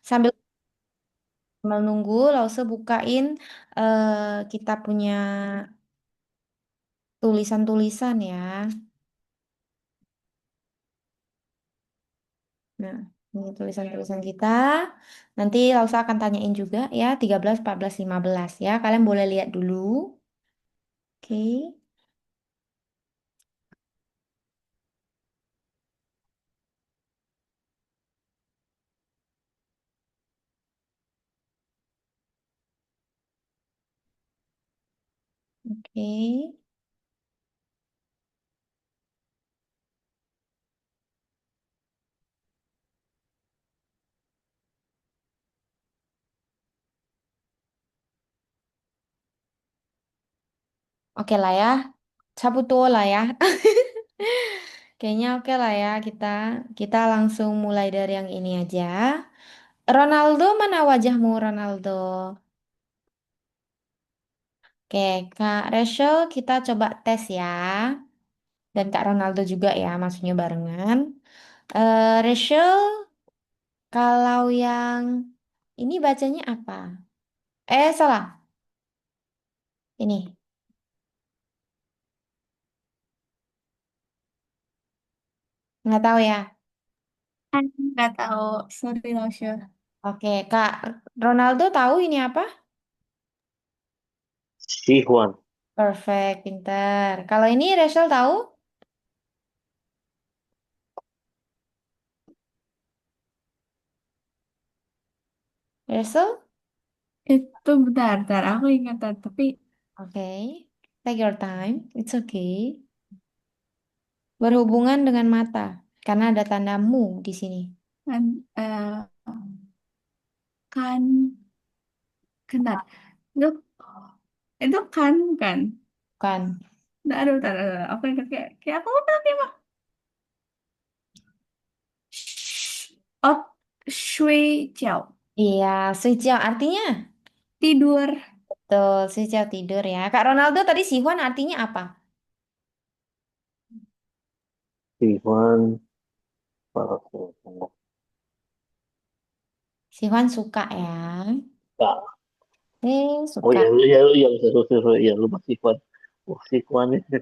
Sambil menunggu, Lause bukain kita punya tulisan-tulisan ya. Nah, ini tulisan-tulisan kita. Nanti Lausa akan tanyain juga ya, 13, 14, 15 ya. Kalian boleh lihat dulu. Oke. Oke. Oke lah ya. Sabuto lah ya. Kayaknya oke lah ya kita langsung mulai dari yang ini aja. Ronaldo mana wajahmu Ronaldo? Oke, Kak Rachel kita coba tes ya. Dan Kak Ronaldo juga ya, maksudnya barengan. Rachel, kalau yang ini bacanya apa? Salah. Ini. Nggak tahu ya. Nggak tahu, sorry Lausya. Oke, Kak Ronaldo tahu ini apa? Sihuan. Perfect, pinter. Kalau ini Rachel tahu? Rachel? Itu bentar, aku ingatan, tapi Oke. Take your time. It's okay. Berhubungan dengan mata. Karena ada tanda mu di sini. kan, kan, bentar. Itu kan. Bukan. Nggak, aduh, bentar. Aku ingat kayak aku udah kayak mah. Oh, shui jiao. Iya, Suijiao artinya? Tidur. Betul, Suijiao tidur ya. Kak Ronaldo tadi Sihuan artinya apa? Sihuan. Sihuan suka ya. Oh Suka. ya, ya, ya, ya, lupa Sihuan. Oh, Sihuan ini.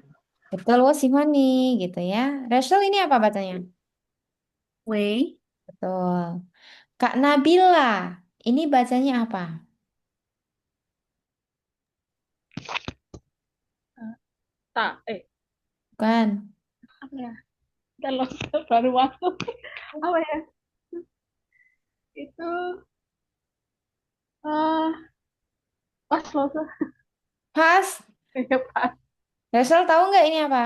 Betul, wah Sihuan nih, gitu ya. Rachel ini apa bacanya? Wei. Betul. Kak Nabila, ini bacanya apa? Tak, Bukan. apa ya? Kalau baru masuk, apa ya? Itu eh pas loh tuh. Pas. Ya, pas. Rachel tahu nggak ini apa?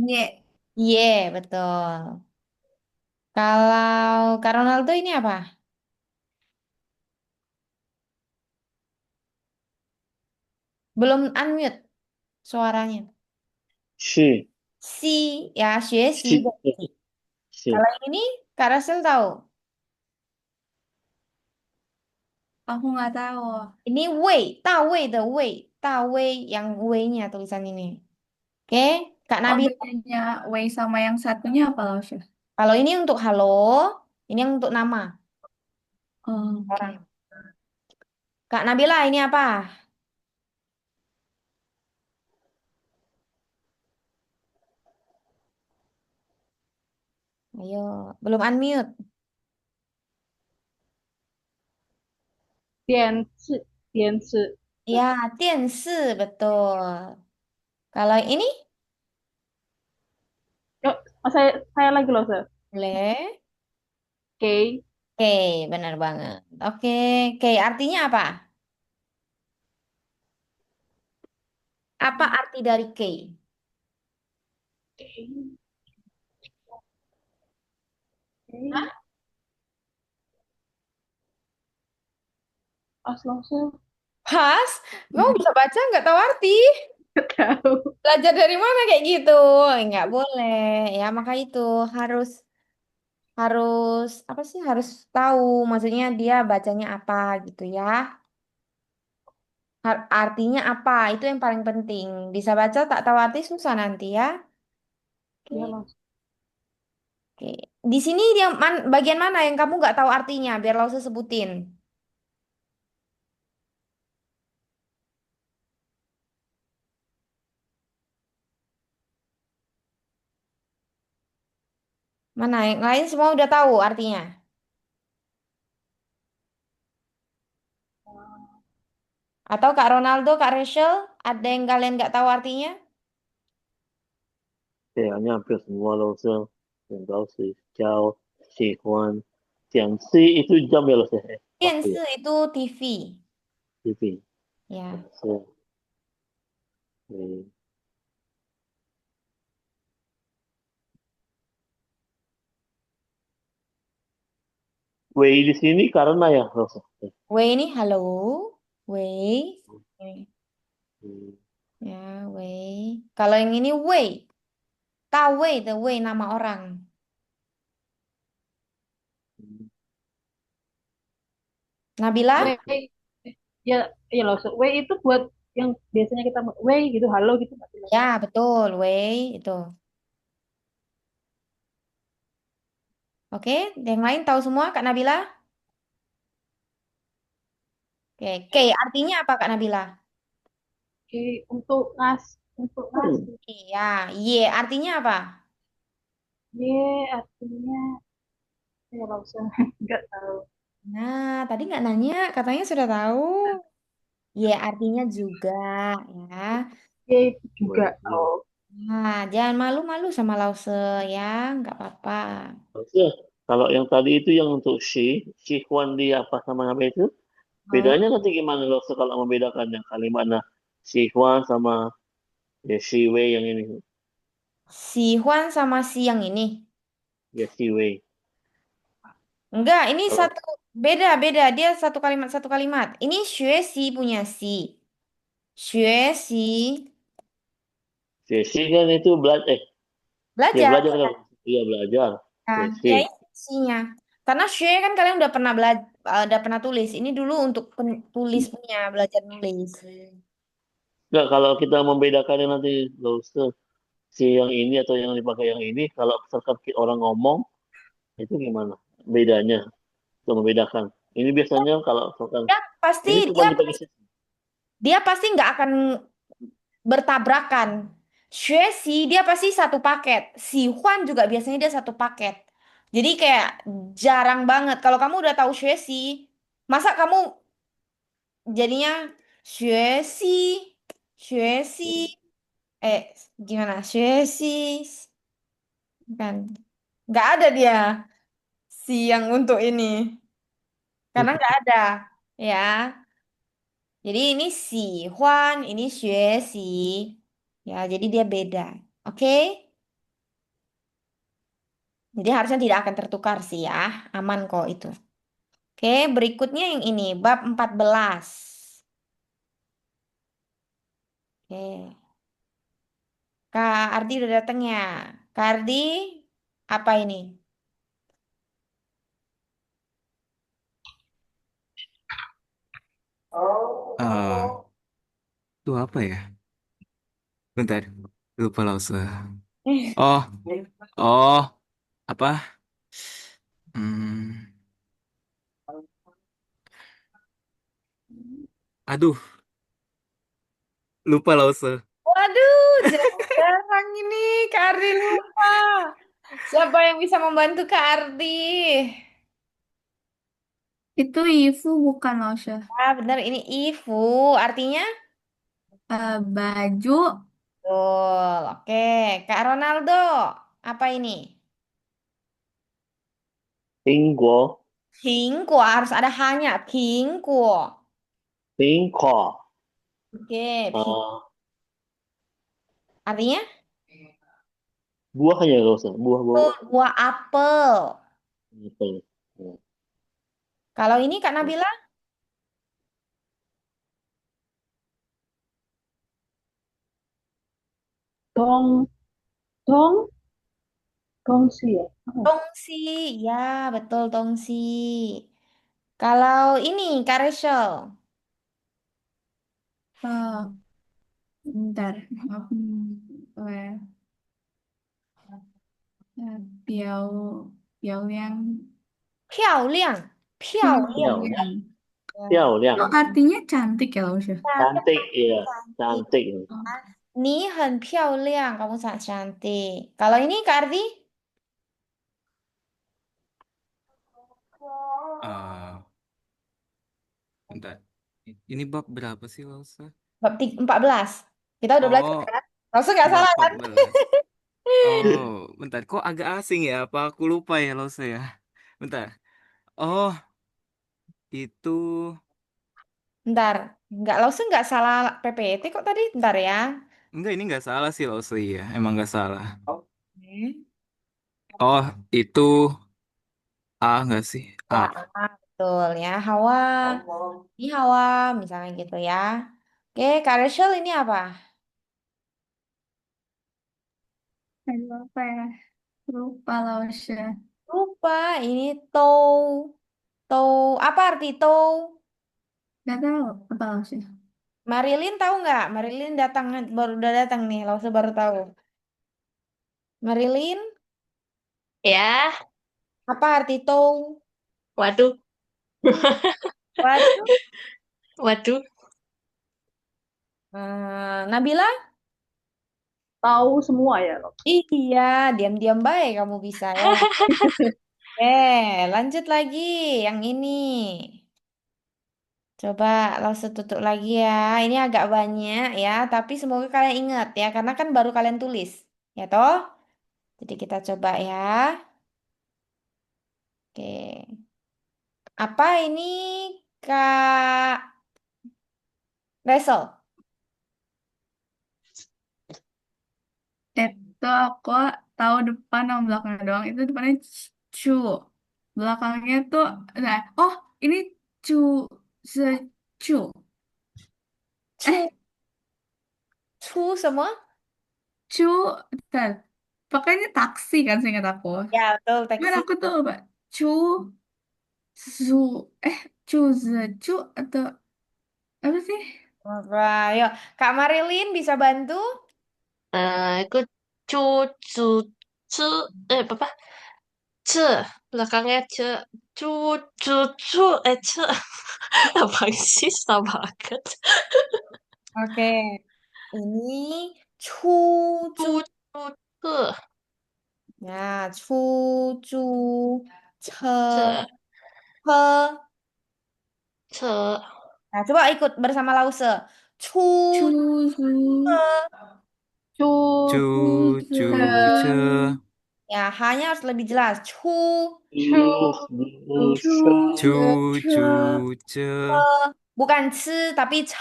Ye. Iya, betul. Kalau Kak Ronaldo ini apa? Belum unmute suaranya. Si. Si, ya, xue si. Si. Si. Kalau yang ini, Kak Russell tahu. Aku nggak tahu. Ini wei, wei the wei. Wei yang wei-nya tulisan ini. Oke, Kak Oh, Nabil. bedanya Wei sama yang satunya apa Lausya? Kalau ini untuk halo, ini yang untuk nama Oke. orang. Kak Nabila, ini apa? Ayo, belum unmute. 电视，Ya, 电视, betul. Kalau yang ini, yuk, saya lagi loh, Sir. boleh. Oke, Oke, benar banget. Oke, oke, artinya apa? Apa arti dari K? oke, Hah? oke. Pas loh, Sir. Has? Kamu bisa baca nggak tahu arti? Tahu. Belajar dari mana kayak gitu? Nggak boleh. Ya, maka itu harus harus apa sih? Harus tahu maksudnya dia bacanya apa gitu ya. Artinya apa? Itu yang paling penting. Bisa baca tak tahu arti susah nanti ya. Ya Oke. loh. Oke. Di sini yang bagian mana yang kamu nggak tahu artinya? Biar Lause sebutin. Mana? Yang lain semua udah tahu artinya. Atau Kak Ronaldo, Kak Rachel, ada yang kalian nggak tahu artinya? Kayaknya hampir semua lo se. Yang tahu si Ciao, si Huan, Tianxi itu jam ya lo se. Waktu ya. Piense itu TV. TV. Ya. Se. Eh, Wei di sini karena ya lo se. Wei ini halo. Wei. Ini. Hmm. Ya, Wei. Kalau yang ini Wei. Tahu Wei, the Wei nama orang. Nabila? Way, ya, ya loh. So, way itu buat yang biasanya kita way gitu, halo gitu. Nggak sih, Loh? Ya, betul. Wei itu. Oke, yang lain tahu semua Kak Nabila? Oke, K artinya apa Kak Nabila? Oke, untuk ngasih. Iya, Y artinya apa? Ye, artinya ya nggak usah, nggak tahu. Nah, tadi nggak nanya, katanya sudah tahu. Y artinya juga, ya. Ye itu juga. Wei. Ya. Oh, Nah, jangan malu-malu sama Lause ya, nggak apa-apa. Maksudnya, kalau yang tadi itu yang untuk si Huan di apa sama apa itu, Oh, bedanya nanti gimana lo se kalau membedakan yang kalimat nah si Huan sama ya si Wei yang ini. si Juan sama si yang ini. Ya si Wei. Enggak, ini Kalau satu beda-beda. Dia satu kalimat. Ini xue si punya si. Xue si si kan itu belajar, ya belajar. belajar kan. Iya belajar. Nah, Si. ya ini isinya. Karena share kan kalian udah pernah belajar, udah pernah tulis. Ini dulu untuk tulis punya, belajar nulis. Nggak, kalau kita membedakannya nanti lo se si yang ini atau yang dipakai yang ini, kalau misalkan orang ngomong itu gimana bedanya untuk membedakan. Ini biasanya kalau misalkan Dia pasti ini cuma dipakai sih. dia pasti nggak akan bertabrakan. Share si dia pasti satu paket. Si Juan juga biasanya dia satu paket. Jadi kayak jarang banget. Kalau kamu udah tahu share si, masa kamu jadinya share si, share si, gimana share si, kan? Nggak ada dia si yang untuk ini. Karena nggak ada. Ya. Jadi ini si Huan, ini Xue si. Ya, jadi dia beda. Oke? Jadi harusnya tidak akan tertukar sih ya. Aman kok itu. Oke, berikutnya yang ini. Bab 14. Oke. Kak Ardi udah datang ya. Kak Ardi, apa ini? Ah, itu apa ya? Bentar, lupa lause. Oh, oh, apa? Hmm, aduh, lupa lause. Waduh, jarang ini Kak Ardi lupa. Siapa yang bisa membantu Kak Ardi? itu Ifu bukan Lausya. Ah, benar ini Ifu. Artinya? Baju Betul. Oke, Kak Ronaldo. Apa ini? Tingguo, Pingko harus ada hanya. Pingko. tingko. Oke, Ah, artinya? buahnya loh se buah buah Betul, buah apel. apa ya? Ya. Kalau ini Kak Nabila? dong, dong, dongsi ya. Apa? Tongsi. Ya, betul tongsi. Kalau ini Kak Rachel. Eh, bentar. Hmm, Piao, Piao yang 漂亮，漂亮。漂 Piao 亮 yang. 漂 Oh, 亮 artinya cantik ya, Lausya? cantik iya Cantik. cantik 你很漂亮, kamu sangat cantik. Kalau ini Kak Ardi, Ah, bentar. Ini bab berapa sih, Lausa? bab 14. Kita udah belajar Oh, kan? Langsung nggak bab salah kan? 14. Oh, bentar. Kok agak asing ya? Apa aku lupa ya, Lausa ya? Bentar. Oh, itu... Bentar, langsung nggak salah PPT kok tadi? Bentar ya. Enggak, ini nggak salah sih, Lausa ya. Emang nggak salah. Hmm. Oh, itu A nggak sih? A. Ya, betul ya. Hawa. Ini Hawa, misalnya gitu ya. Oke, Kak Rachel ini apa? Aduh, apa ya? Lupa, Lausya. Lupa, ini tow. Tow, apa arti tow? Gak tahu apa, Lausya. Marilyn tahu nggak? Marilyn datang, baru udah datang nih, Lausa baru tahu. Marilyn, Ya, apa arti tow? waduh, Waduh. waduh. Nabila? Tahu semua ya loh. Iya, diam-diam baik kamu bisa ya. Lanjut lagi yang ini. Coba langsung tutup lagi ya. Ini agak banyak ya, tapi semoga kalian ingat ya, karena kan baru kalian tulis. Ya toh? Jadi kita coba ya. Oke. Apa ini Kak Resel? Itu aku tahu depan sama belakang doang. Itu depannya cu. Belakangnya tuh, nah, oh, ini cu, secu. Cu, cu semua? Cu, bentar. Pakainya taksi kan seingat aku. Ya, betul, Cuman taksi. aku tuh lupa. Cu, su, cu, cu atau apa sih? Wah, yuk. Kak Marilyn bisa bantu? Itu cu, cu, apa? Ce, belakangnya ce, cu, cu, ce. Apa sih, susah banget. Oke. Ini cu, cu. Cu, cu, Ya, cu, cu, ce, ce, he. ce, Nah, coba ikut bersama Lause. Cu, Cu, su, ce. Cu, Cu, cu, cu, ce, ce. Ya, hanya harus lebih jelas. Cu, cu, cu, Cu, ce, cu, ce. bukan ce, tapi ce,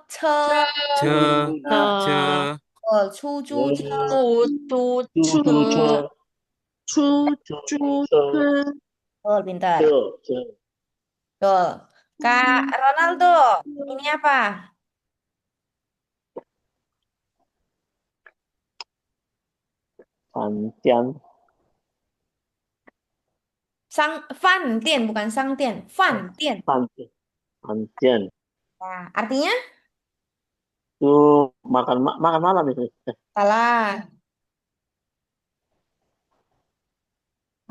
ce. ce, Ce, ce, ce. Oh, cu, cu, ce. cu, cu, ce, cu, cu, ce. Oh, pintar. Betul. Kak Ronaldo, ini apa? Fantian Fan Tian, bukan Sang Tian. Fan Tian. Fantian Fantian Nah, artinya? itu makan malam itu Salah.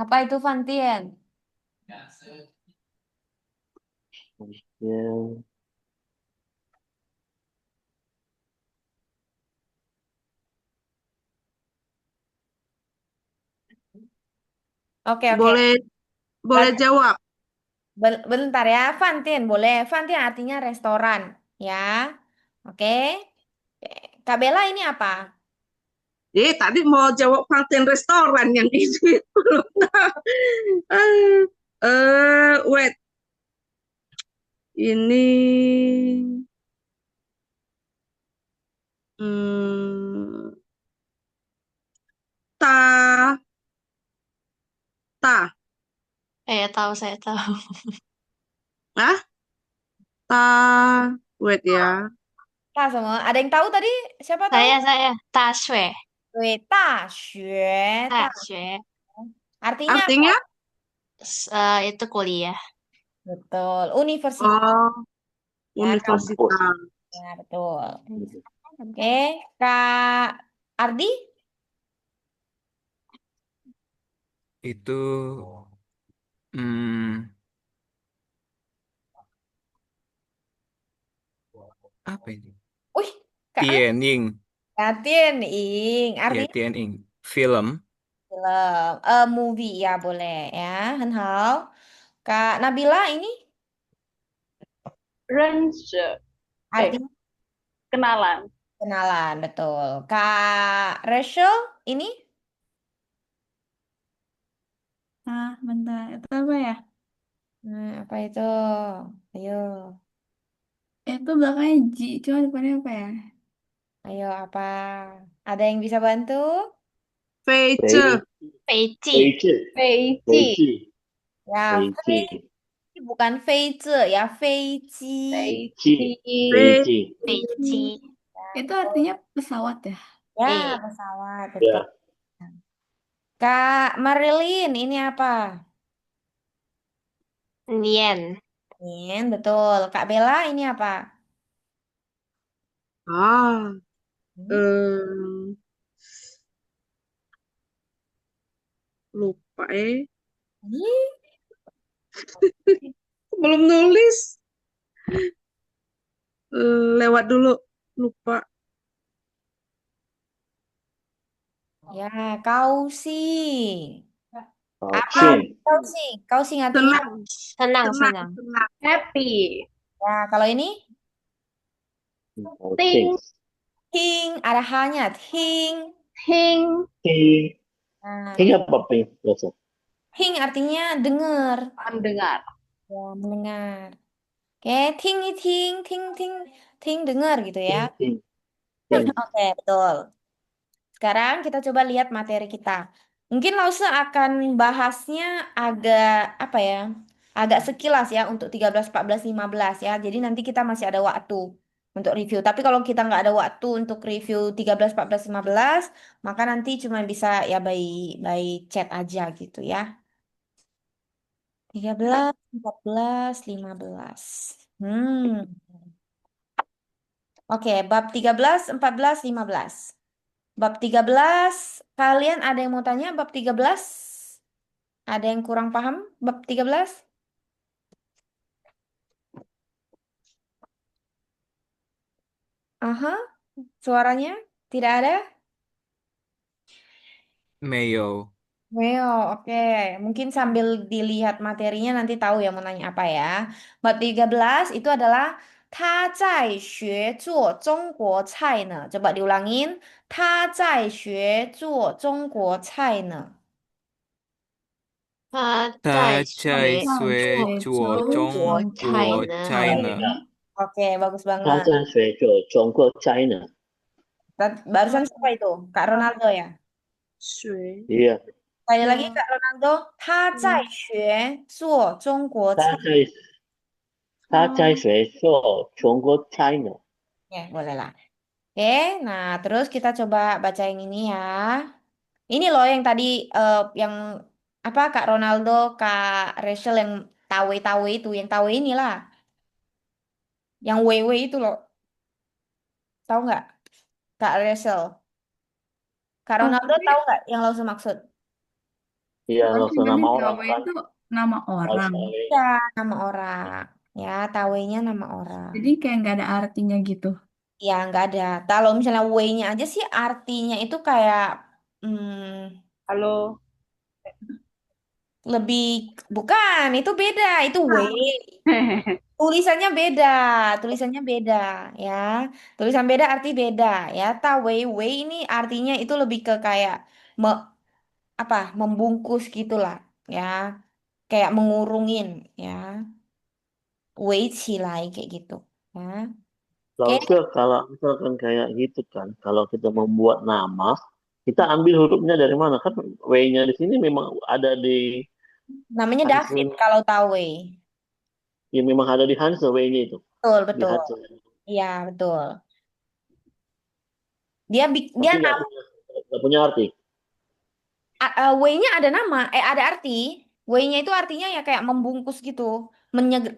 Apa itu Fan Tian? ya Oke, oke. Boleh, boleh Lanjut. jawab. Bentar ya. Fan Tian, boleh. Fan Tian artinya restoran. Ya. Oke. Oke. Kak Bella ini apa? Tadi mau jawab Valten restoran yang ini. Belum tahu. Wait. Ini hmm, ta ta Tahu, saya tahu. ah ta wait ya. Kak semua. Ada yang tahu tadi? Siapa tahu? Saya. 大学，对，大学，大学，artinya apa? Artinya itu kuliah. Betul. Universitas. oh Ya, kampus universitas. ya, betul. Oke, Kak Ardi? Itu hmm, apa ini? Wih, Kak Ren, Tiening. Katin Ing. Ya, Artinya Tiening. Film. film. Movie ya boleh ya. Henhal. Kak Nabila ini Range, artinya kenalan. kenalan, betul. Kak Rachel ini Bentar. Itu apa ya? apa itu? Ayo, Itu belakangnya Ji. Cuma depannya apa ya? ayo apa? Ada yang bisa bantu? Fece. Fei, Peci. Feici, Feici. Feici, Ya, Feici, bukan 飞这 ya, 飞机. Ci, Feici. Feici. Peci. Itu artinya pesawat ya? Ya, Iya. pesawat, betul. Ya, Kak Marilyn, ini apa? Nien. Ini betul. Kak Bella, ini apa? Ah, Hmm? eh, lupa Ih, Belum nulis. Lewat dulu. Lupa. ya, Kausi. Apa Cauchin, Kausi? Kausi artinya Senang, Senang, senang, senang. senang. Happy. ya. Kalau ini Cauchin, Ting. ting, ada hanya ting. Ting. Ting, Nah, Ting apa Ping? Biasa. ting artinya dengar, Mendengar. ya, mendengar. Oke, ting nih ting, ting ting, ting dengar gitu ya. Ting, Ting, Ting. Oke, betul. Sekarang kita coba lihat materi kita. Mungkin Lause akan bahasnya agak apa ya? Agak sekilas ya untuk 13, 14, 15 ya. Jadi nanti kita masih ada waktu untuk review. Tapi kalau kita nggak ada waktu untuk review 13, 14, 15, maka nanti cuma bisa ya by chat aja gitu ya. 13, 14, 15. Hmm. Oke, bab 13, 14, 15. Bab 13, kalian ada yang mau tanya bab 13? Ada yang kurang paham bab 13? Aha, suaranya tidak ada? Mayo. Well, oke. Mungkin sambil dilihat materinya nanti tahu ya mau nanya apa ya. Bab 13 itu adalah 他在学做中国菜呢. Coba diulangin. 他在学做中国菜呢. 他在他在学学做做中国中菜国呢。菜呢。Oke, bagus 他 banget. 在学着中国 China. Barusan siapa itu? Kak Ronaldo ya? 水 Iya, Sekali lagi 有 Kak Ronaldo, 他在学做中国菜. 他在学做中国 China. Ya, boleh lah. Oke, nah terus kita coba baca yang ini ya. Ini loh yang tadi yang apa Kak Ronaldo, Kak Rachel yang tawe-tawe itu, yang tawe inilah, yang wewe itu loh. Tahu nggak Kak Rachel? Kak Oh, Ronaldo tapi tahu nggak yang langsung maksud? Iya, berarti langsung tadi nama orang Dawe kan. itu nama orang. Australia. Ya, nama orang. Ya, tawenya nama orang. Jadi kayak nggak ada artinya gitu. Ya, nggak ada. Kalau misalnya way-nya aja sih artinya itu kayak Halo. lebih bukan, itu beda, itu way. Tulisannya beda, tulisannya beda ya. Tulisan beda arti beda ya. Way ini artinya itu lebih ke kayak me- apa? Membungkus gitulah ya. Kayak mengurungin ya. Way cilai kayak gitu ya. Oke. Lalu kalau misalkan kayak gitu kan, kalau kita membuat nama, kita ambil hurufnya dari mana? Kan W-nya di sini memang ada di Namanya David Hansen, kalau tahu way. ya memang ada di Hansen W-nya itu, Betul, di betul. Hansen. Iya, betul. Dia Tapi nggak punya arti. way-nya ada nama, ada arti. Way-nya itu artinya ya kayak membungkus gitu,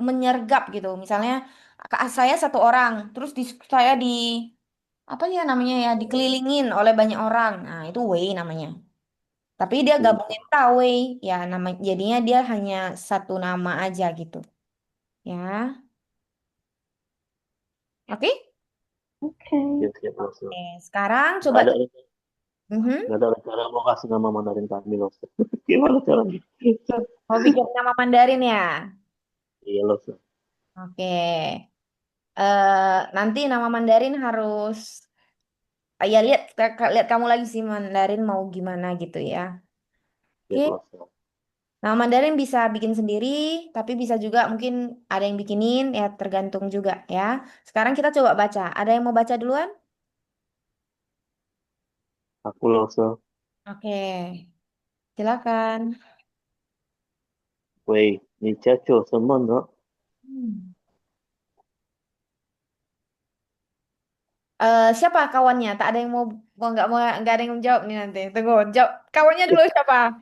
menyergap gitu. Misalnya saya satu orang, terus saya di apa ya namanya ya dikelilingin oleh banyak orang. Nah, itu way namanya. Tapi dia Hmm. gabungin Tawei, ya nama jadinya dia hanya satu nama aja gitu. Ya, oke? Oke. Siap-siap loh. Oke, sekarang Nggak coba. ada, Mhm. nggak ada rencana mau kasih nama Mandarin kami loh. Gimana caranya? Mau bikin nama Mandarin ya? Iya loh. Oke. Nanti nama Mandarin harus ya lihat lihat kamu lagi sih Mandarin mau gimana gitu ya. Siap Oke. loh. Nama Mandarin bisa bikin sendiri, tapi bisa juga mungkin ada yang bikinin ya tergantung juga ya. Sekarang kita coba baca. Ada yang mau baca duluan? Aku loh. Oke. Silakan. 喂，你在做什么呢？Hmm. Siapa kawannya? Tak ada yang mau nggak ada yang menjawab nih nanti. Tunggu, jawab kawannya dulu siapa?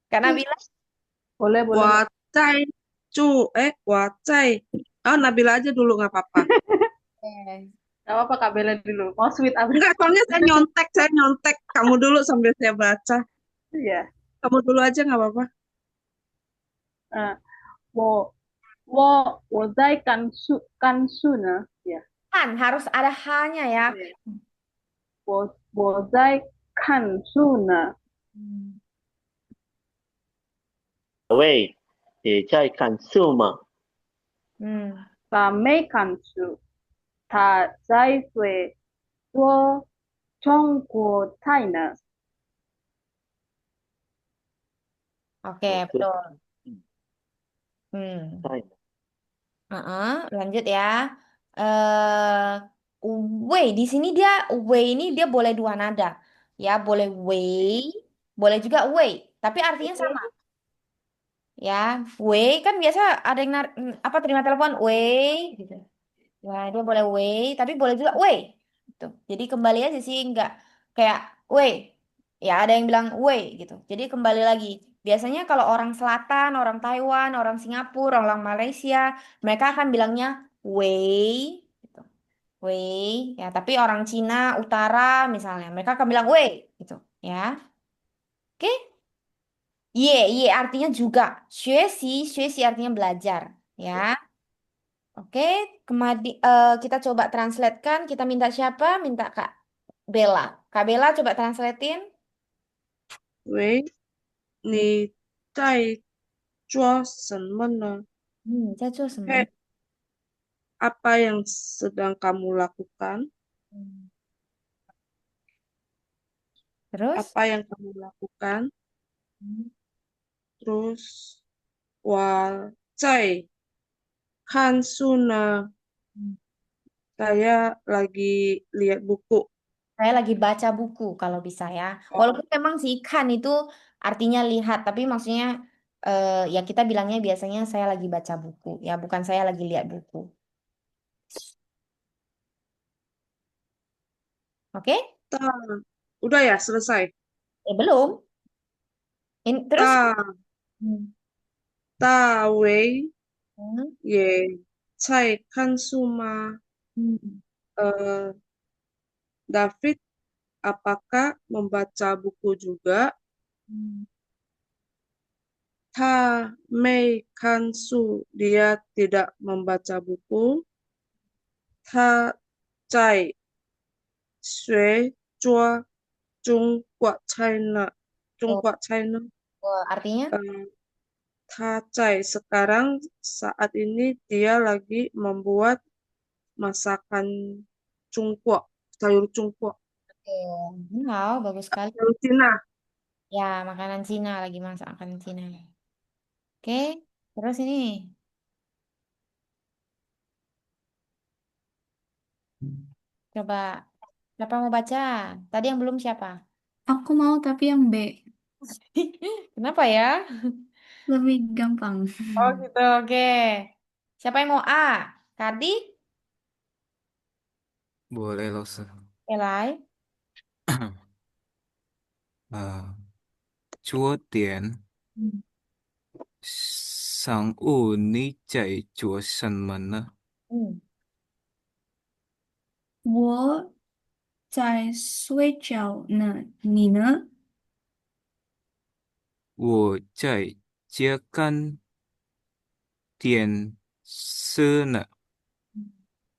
Karena bilang. Boleh, boleh, boleh. 我在Nabila aja dulu nggak apa-apa. Gak apa-apa Kak Bella dulu. Mau sweet apa? Enggak, soalnya saya nyontek. Kamu dulu sambil saya baca. Iya. Kamu dulu aja nggak apa-apa. 呃，我在甘肃呢，ya. Kan harus ada hanya ya. 我在看书呢，Hmm. 喂，你在看书吗？Hmm. 他没看书，他在做中国菜呢。Oke, 我是 betul. Hmm. 在 Heeh, lanjut ya. Eh, wei di sini dia wei ini dia boleh dua nada. Ya, boleh wei, boleh juga wei, tapi artinya sama. Ya, wei kan biasa ada yang apa terima telepon wei gitu. Wah, dia boleh wei, tapi boleh juga wei. Gitu. Jadi kembali aja sih nggak kayak wei. Ya, ada yang bilang wei gitu. Jadi kembali lagi. Biasanya kalau orang Selatan, orang Taiwan, orang Singapura, orang Malaysia, mereka akan bilangnya wei gitu. Wei, ya, tapi orang Cina Utara misalnya, mereka akan bilang wei gitu, ya. Oke? Ye artinya juga. Xuexi artinya belajar, ya. Oke, kita coba translatekan. Kita minta siapa? Minta Kak Bella. Kak Bella coba translatein. 喂，你在做什么呢？Saya Apa yang sedang kamu lakukan? Terus? Apa yang kamu lakukan? Hmm. Terus, 我在看书呢. Saya lagi lihat buku. Saya lagi baca buku kalau bisa ya. Oh, Walaupun memang si ikan itu artinya lihat, tapi maksudnya ya kita bilangnya biasanya saya lagi baca buku, ya bukan saya lagi lihat buku. Oke? ta. Udah ya, selesai. Belum. Terus? Ta, Hmm. ta, wei, Hmm. ye, cai, kan, suma. Hmm. Eh, David, apakah membaca buku juga? Hmm. Ta, mei, kan, su, dia tidak membaca buku. Ta, cai, sui, jua, Jungguat China. Oh, Jungguat China. artinya? Eh, Cai sekarang saat ini dia lagi membuat masakan Cungkuak, sayur Cungkuak, Wow, bagus sekali. sayur Cina. Ya, makanan Cina lagi masak makanan Cina. Oke, terus ini coba siapa mau baca? Tadi yang belum siapa? Aku mau tapi yang B. Kenapa ya? Lebih gampang. Oh gitu, oke. Siapa yang mau A? Kardi? Boleh loh, Se. Elai? Ah, 桌点 Hmm. 商务，你在做什么呢？Hmm. 我在睡觉呢，你呢？我在家看电视呢。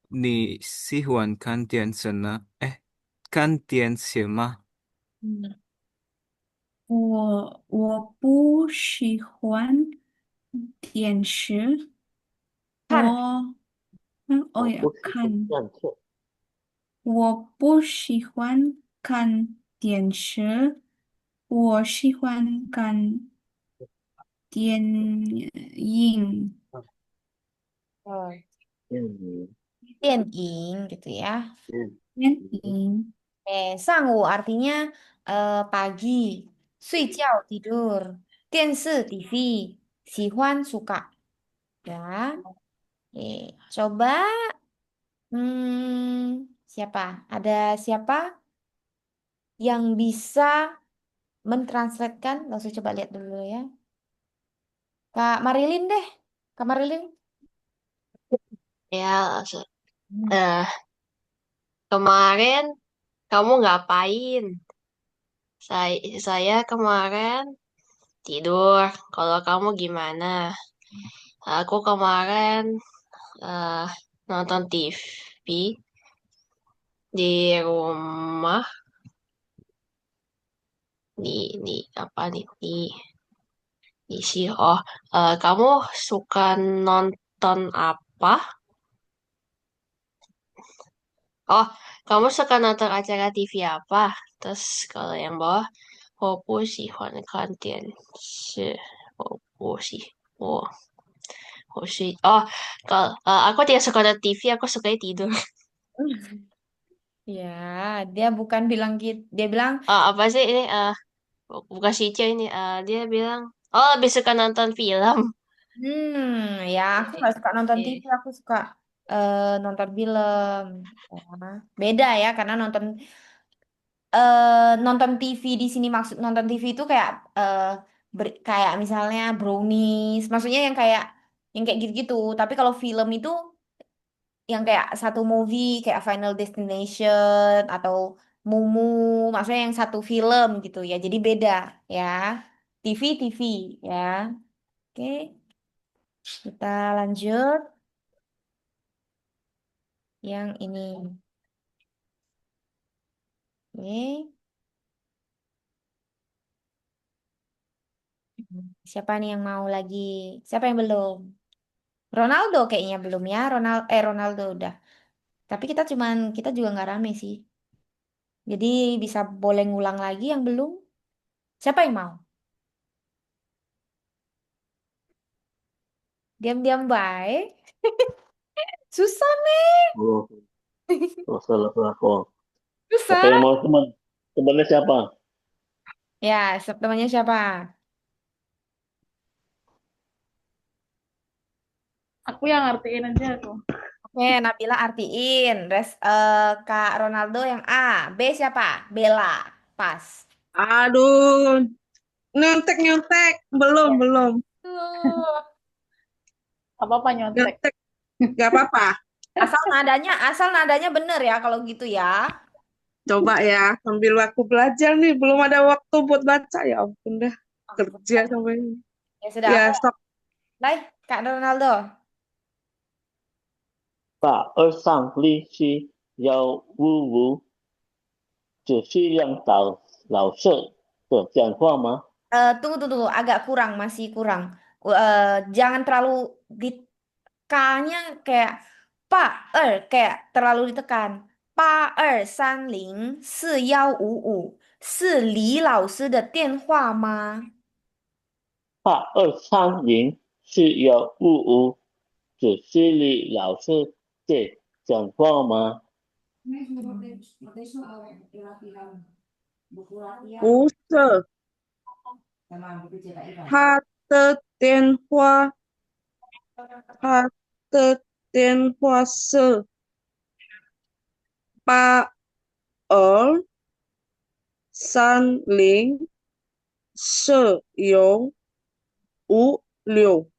你喜欢看电视呢？哎，看电视吗？嗯，我不喜欢电视，看，哦呀，我不喜欢看，看错。我不喜欢看电视，我喜欢看电影。oh, 嗯 电影gitu ya. 嗯电嗯，影，上午 artinya pagi, 睡觉 tidur, 电视 TV, 喜欢 suka ya. Coba siapa? Ada siapa yang bisa mentranslatekan? Langsung coba lihat dulu ya. Kak Marilyn deh. Kak Marilyn. Ya, langsung. Hmm. Eh, kemarin kamu ngapain? Saya kemarin tidur. Kalau kamu gimana? Aku kemarin eh, nonton TV di rumah. Nih apa nih? Nih sih. Oh, kamu suka nonton apa? Oh, kamu suka nonton acara TV apa? Terus kalau yang bawah, 我不喜欢看电视，我不喜，oh, kalau aku tidak suka nonton TV, aku sukanya tidur. Ya, dia bukan bilang gitu. Dia bilang, Apa sih ini? Bukan si Ica ini. Dia bilang, oh lebih suka nonton film. ya aku nggak suka nonton TV, Oke. aku suka nonton film. Ya. Beda ya, karena nonton TV di sini maksud nonton TV itu kayak kayak misalnya brownies, maksudnya yang kayak gitu-gitu. Tapi kalau film itu yang kayak satu movie kayak Final Destination atau Mumu, maksudnya yang satu film gitu ya. Jadi beda ya. TV TV ya. Oke, kita lanjut yang ini. Oke. Siapa nih yang mau lagi? Siapa yang belum? Ronaldo kayaknya belum ya. Ronaldo udah. Tapi kita juga nggak rame sih. Jadi bisa boleh ngulang lagi yang belum. Siapa yang mau? Diam-diam baik. Susah nih. oh, oh, salah aku. Siapa Susah. yang mau teman? Temannya siapa? Ya, temannya siapa? Aku yang ngertiin aja tuh. Oke, Nabila artiin. Kak Ronaldo yang A. B siapa? Bella. Pas. Aduh, nyontek nyontek, belum Ya. belum, Tuh. Apa-apa nyontek. nyontek, nggak apa-apa. Asal nadanya bener ya kalau gitu ya. Coba ya, sambil aku belajar nih, belum ada waktu buat baca ya ampun dah, kerja sampai ini. Ya sudah, Ya, oke. stop. Baik, Kak Ronaldo. 8、3、6、7、1、5、5，只是让老师的讲话吗？Tunggu, agak kurang, masih kurang. Jangan terlalu di K-nya kayak kayak terlalu ditekan. 82304155是李老师的电话吗？8、2、3、0、4、1、5、5，只是你老师在讲话吗？不是，他的电话，他的电话是82304056。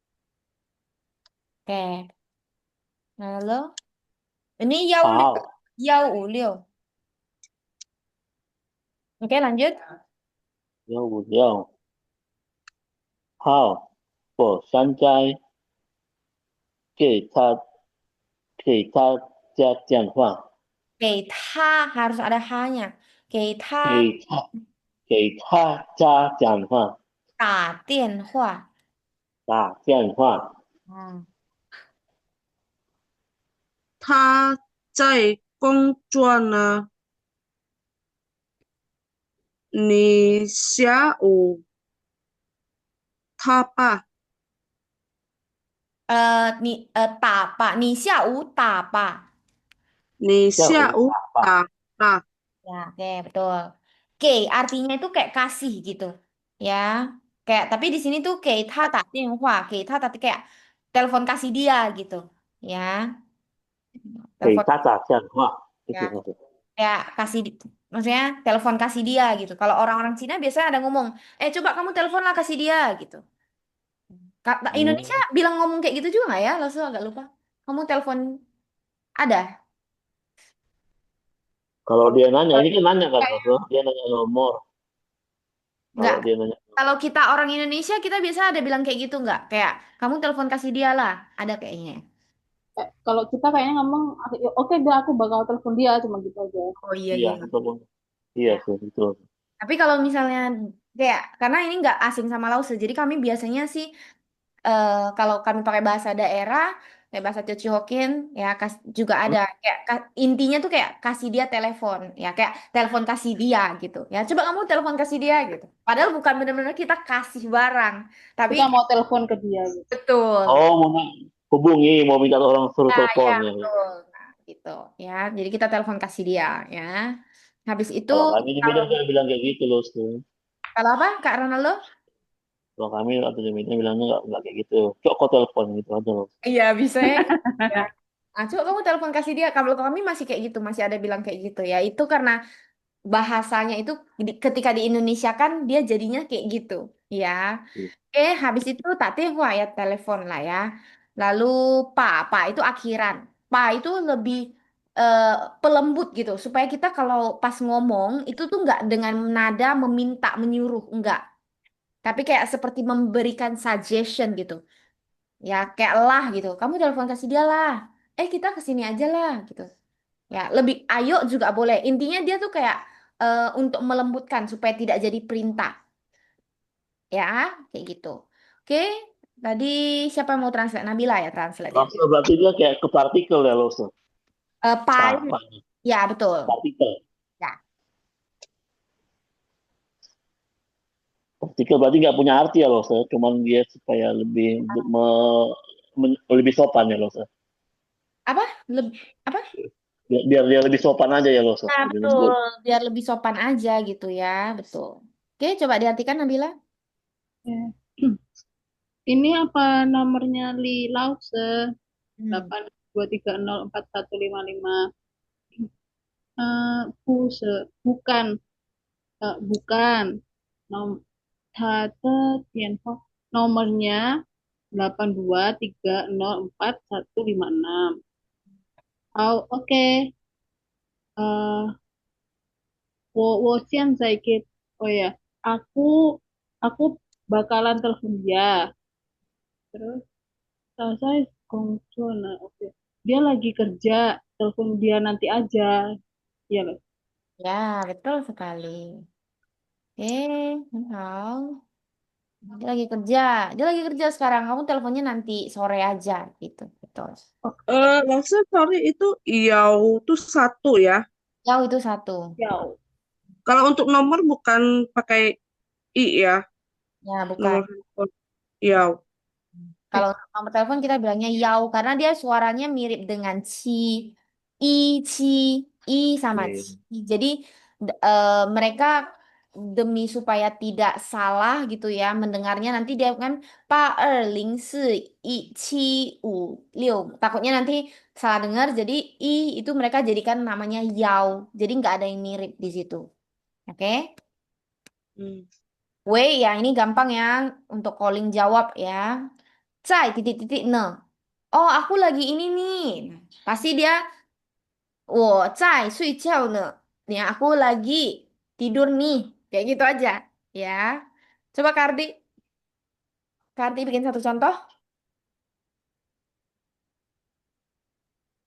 Oke, halo. Ini Yau 好，Yau 56. Oke, lanjut. 1、5、6。好，我现在给他给他家讲话，给他 harus ada hanya. 给他给他给他家讲话，打电话。打电话。嗯，他在工作呢。你下午他爸，打吧，你下午打吧。你下午下午打吧，打吧。Ya, oke, betul. Oke, artinya itu kayak kasih gitu. Ya. Kayak tapi di sini tuh kayak ta tak tianghua, kayak ta tapi kayak telepon kasih dia gitu. Ya. 给 Telepon 他打电话，就 ya 是那个。kayak maksudnya telepon kasih dia gitu. Kalau orang-orang Cina biasanya ada ngomong, coba kamu teleponlah kasih dia gitu. Indonesia 嗯，bilang ngomong kayak gitu juga nggak ya? Langsung agak lupa. Kamu telepon ada? kalau dia nanya, Kalau ini kan nanya kan, kayak Bro. Dia nanya nomor. Nggak. Kalau dia nanya, Kalau kita orang Indonesia, kita biasa ada bilang kayak gitu nggak? Kayak, kamu telepon kasih dia lah. Ada kayaknya. kalau kita kayaknya ngomong, oke deh aku bakal telepon dia cuma gitu aja. Oh iya, iya, iya. betul, Bang. Iya Ya. sih, betul. Tapi kalau misalnya, kayak, karena ini nggak asing sama Lause, jadi kami biasanya sih, kalau kami pakai bahasa daerah, kayak bahasa Cuci Hokin, ya juga Hmm? ada. Kayak, intinya tuh kayak kasih dia telepon. Ya, kayak telepon kasih dia gitu. Ya, coba kamu telepon kasih dia gitu. Padahal bukan benar-benar kita kasih barang. Tapi, Kita mau telepon ke dia gitu. betul. Oh, hubungi, mau minta orang suruh Ya, ya, telepon ya. betul. Nah, gitu ya. Jadi kita telepon kasih dia ya. Habis itu Kalau kami di kalau Medan saya bilang kayak gitu loh, Stu. kalau apa Kak Ronaldo? Kalau kami atau di Medan bilangnya nggak kayak gitu. Cok kok telepon gitu aja loh. Iya, bisa ya. Ya. Nah, coba kamu telepon kasih dia. Kalau kami masih kayak gitu, masih ada bilang kayak gitu ya. Itu karena bahasanya itu ketika di Indonesia kan dia jadinya kayak gitu, ya. Habis itu tak tiba ya telepon lah ya. Lalu pak itu akhiran. Pak itu lebih eh, pelembut gitu, supaya kita kalau pas ngomong itu tuh nggak dengan nada meminta menyuruh, enggak. Tapi kayak seperti memberikan suggestion gitu. Ya kayak lah gitu. Kamu telepon kasih dia lah. Kita kesini aja lah gitu. Ya lebih ayo juga boleh. Intinya dia tuh kayak untuk melembutkan supaya tidak jadi perintah. Ya, kayak gitu. Oke, tadi siapa yang mau translate? Nabila ya translate ya. Langsung berarti dia kayak ke partikel ya loh, Stu. Pai, Apa? ya betul. Partikel. Ya, Partikel berarti nggak punya arti ya loh, Stu. Cuman dia supaya lebih lebih sopan ya loh, Stu. apa? Lebih apa? Biar dia lebih sopan aja ya loh, Stu. Nah, Lebih betul. lembut. Biar lebih sopan aja gitu ya, betul. Oke, coba diartikan Nabila. Ya. Ini apa nomornya Li Lause Hmm. 823041155. Puse bukan, bukan nom Tate Tianho nomornya 823041156. Oh, oke. Eh, 我现在给 oh ya, aku aku bakalan telepon dia. Terus saya kongso nah, oke. Dia lagi kerja, telepon dia nanti aja. Iya loh. Ya, betul sekali. Halo. Dia lagi kerja sekarang. Kamu teleponnya nanti sore aja gitu, betul. Maksud sorry itu Yau tuh satu ya. Jauh itu satu. Ya, Kalau untuk nomor bukan pakai I ya, Ya, bukan. nomor handphone Yau. Kalau untuk nomor telepon kita bilangnya Yao karena dia suaranya mirip dengan I, Ci, I sama Ci. Oke. Jadi mereka demi supaya tidak salah gitu ya mendengarnya nanti dia kan 82041556. Takutnya nanti salah dengar jadi I itu mereka jadikan namanya Yao. Jadi nggak ada yang mirip di situ. Oke? Hmm. Ya ini gampang ya untuk calling jawab ya. Cai titik-titik ne. Oh, aku lagi ini nih. Pasti dia, 我在睡觉呢. Nih, aku lagi tidur nih. Kayak gitu aja. Ya. Coba Kardi. Karti bikin satu contoh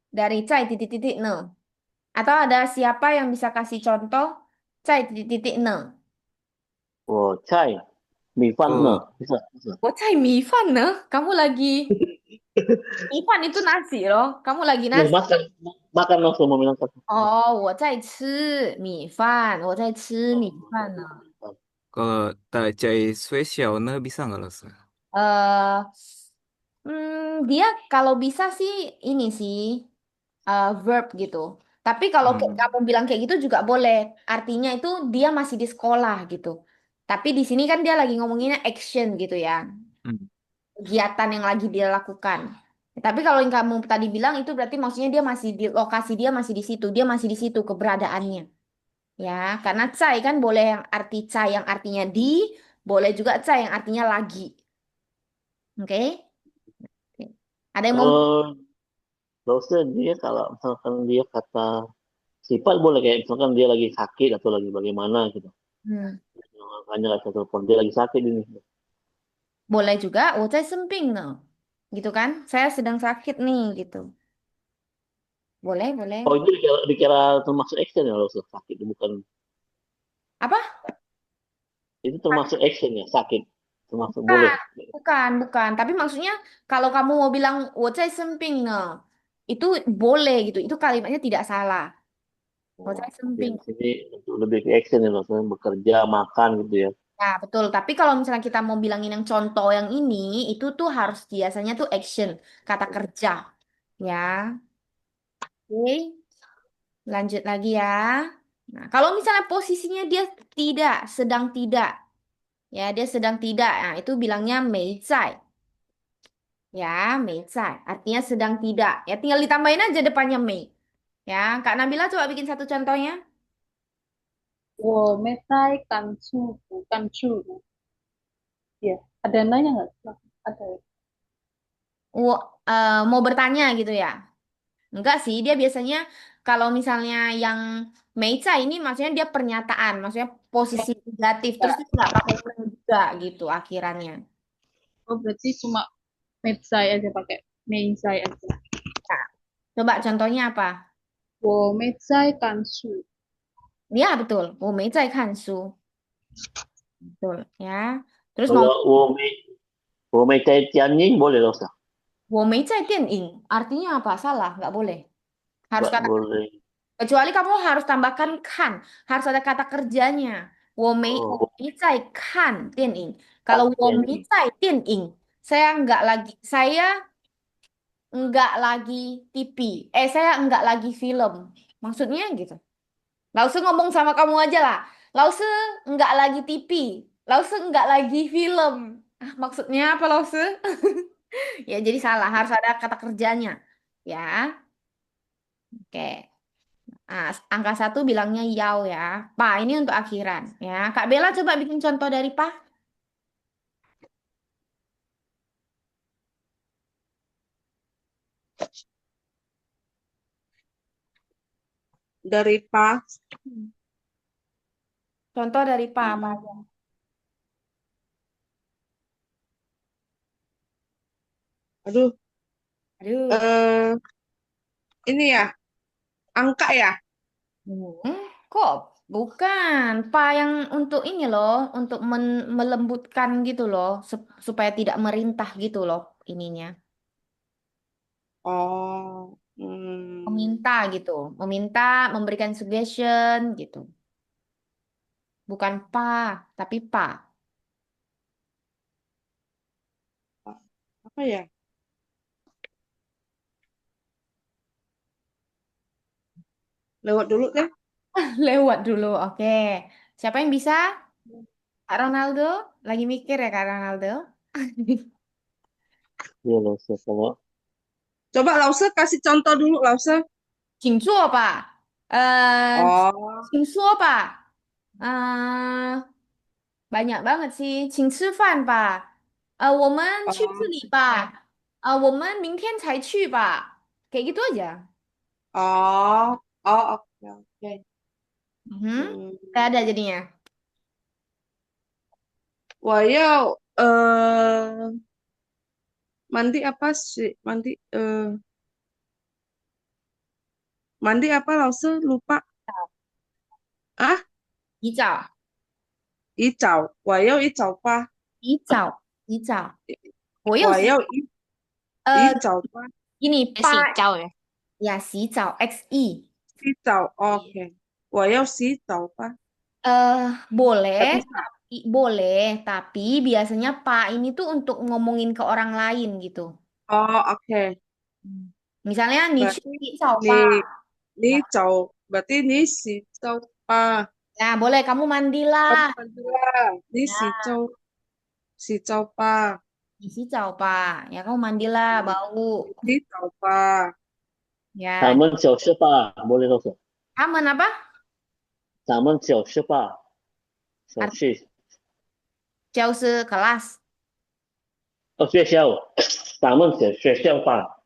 dari cai titik-titik ne. Atau ada siapa yang bisa kasih contoh cai titik-titik ne? Oh, chai, mie fan ne. Oh, Bisa, bisa. Oh, cai mie fan ne? Kamu lagi mie fan itu nasi loh. Kamu lagi Ya, nasi. makan. Makan langsung mau bilang satu. 哦，我在吃米饭，我在吃米 Oh, 饭呢。kalau tak cai spesial ne bisa nggak Lause? eh dia kalau bisa sih ini sih verb gitu. Tapi kalau Hmm. kamu bilang kayak gitu juga boleh. Artinya itu dia masih di sekolah gitu. Tapi di sini kan dia lagi ngomonginnya action gitu ya. Hmm. Kegiatan yang lagi dia lakukan. Tapi kalau yang kamu tadi bilang itu berarti maksudnya dia masih di lokasi dia masih di situ, dia masih di situ keberadaannya. Ya, karena cai kan boleh yang arti cai yang artinya di, boleh juga cai yang artinya lagi. Oke? Oke. Ada yang mau Kalau dosen dia kalau misalkan dia kata sifat boleh kayak misalkan dia lagi sakit atau lagi bagaimana gitu. Hmm. Makanya kata telepon dia lagi sakit ini. Boleh juga, 我在生病呢. Gitu kan? Saya sedang sakit nih gitu. Boleh, Oh, boleh. itu dikira termasuk action ya kalau sakit itu bukan, Apa? itu termasuk action ya sakit termasuk boleh. Bukan, bukan, bukan. Tapi maksudnya kalau kamu mau bilang 我在生病呢, itu boleh gitu. Itu kalimatnya tidak salah. Oh, tapi 我在生病. di sini untuk lebih ke action ya maksudnya bekerja makan gitu ya. Ya, betul. Tapi kalau misalnya kita mau bilangin yang contoh yang ini, itu tuh harus biasanya tuh action, kata kerja. Ya, oke. Lanjut lagi ya. Nah, kalau misalnya posisinya dia tidak, sedang tidak. Ya, dia sedang tidak. Nah, itu bilangnya 没在. Ya, 没在. Artinya sedang tidak. Ya, tinggal ditambahin aja depannya 没. Ya, Kak Nabila coba bikin satu contohnya. 我没在甘肃，甘肃 ya. Ada nanya nggak? Ada. Ya? Mau bertanya gitu ya. Enggak sih, dia biasanya kalau misalnya yang 没在 ini maksudnya dia pernyataan, maksudnya posisi negatif, terus dia nggak pakai 能 juga gitu akhirannya. Oh, berarti cuma medcai aja pakai meisai aja. Nah, coba contohnya apa? 我没在甘肃。Ya betul, 我没在看书. Betul ya. Terus Kalau ngomong Womei Cai Tianjing boleh loh sah. 我没在电影, artinya apa? Salah, nggak boleh. Harus Nggak kata boleh. kecuali kamu harus tambahkan kan, harus ada kata kerjanya. 我Oh, 没在看电影. Kalau kan 我没 Tianjing. 在电影, saya nggak lagi TV. Saya nggak lagi film. Maksudnya gitu. Lause ngomong sama kamu aja lah. Lause nggak lagi TV. Lause nggak lagi film. Ah, maksudnya apa Lause? Ya jadi salah. Harus ada kata kerjanya. Ya, oke. Nah, angka satu bilangnya yau ya. Pa ini untuk akhiran. Ya, Kak Bella coba bikin contoh dari pa. Dari pa. Hmm. Contoh dari pa apa Hmm, aja? aduh, Aduh. eh ini ya, angka ya. Kok bukan pa yang untuk ini loh, untuk melembutkan gitu loh, supaya tidak merintah gitu loh ininya. Oh, hmm, Meminta gitu, meminta, memberikan suggestion gitu. Bukan pa, tapi pa. apa ya? Lewat dulu deh. Lewat dulu, oke. Siapa yang bisa? Kak Ronaldo? Lagi mikir ya Kak Ronaldo? Iya loh sah. Kalau Coba Lause kasih contoh dulu, Lause. 请坐吧。Oh, 请说吧。banyak banget sih. 请吃饭吧。我们去这里 oh, 吧。我们明天才去吧。Kayak gitu aja. oh, oh, oke, oke. Mhm. Hmm. Nggak ada jadinya. 我要 eh mandi apa sih? Mandi apa Lause? Lupa. Ah, 洗澡，洗澡，我要一澡吧，洗澡，洗澡。我又洗，我要一呃，澡吧，gini, 洗 pak 澡呀，ya 洗澡 XE. 洗澡，OK，我要洗澡吧，Boleh, nggak bisa. boleh, tapi biasanya pak ini tuh untuk ngomongin ke orang lain gitu. Oh, oke. Hmm. Misalnya, 你去 Berarti 洗澡吧. ni ni Ya, berarti ni si cau pa. ya boleh kamu mandilah. Kamu mandilah. Ni Ya, si cau pa. 你洗澡吧. Ya kamu mandilah, bau. Si cau pa. Ya, 咱们小吃吧，boleh Lause. aman apa? 咱们小吃吧，小 Art 吃 jauh sekelas. 学校，咱们学校吧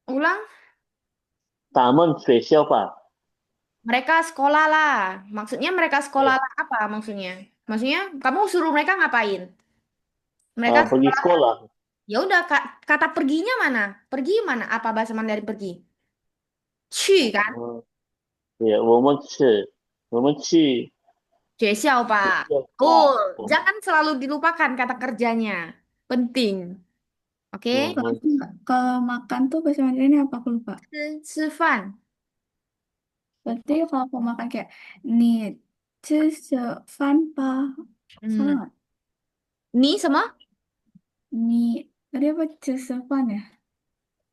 ，Ulang, 咱们学校吧，mereka sekolah lah. Maksudnya mereka sekolah 对，lah apa maksudnya? Maksudnya kamu suruh mereka ngapain? Mereka pergi sekolah. sekolah. Ya udah, kata perginya mana? Pergi mana? Apa bahasa Mandarin pergi? 去 kan? 嗯，对，我们去 Jesiao, 学 Pak. 校吧，Oh, jangan selalu dilupakan kata kerjanya. Penting. Oke? 我们 Kalau makan tuh bahasa Mandarinnya apa? Aku lupa. 吃饭. Berarti kalau aku makan kayak ni fan pa salah Hmm. nggak? 你什么? Ni tadi apa fan ya?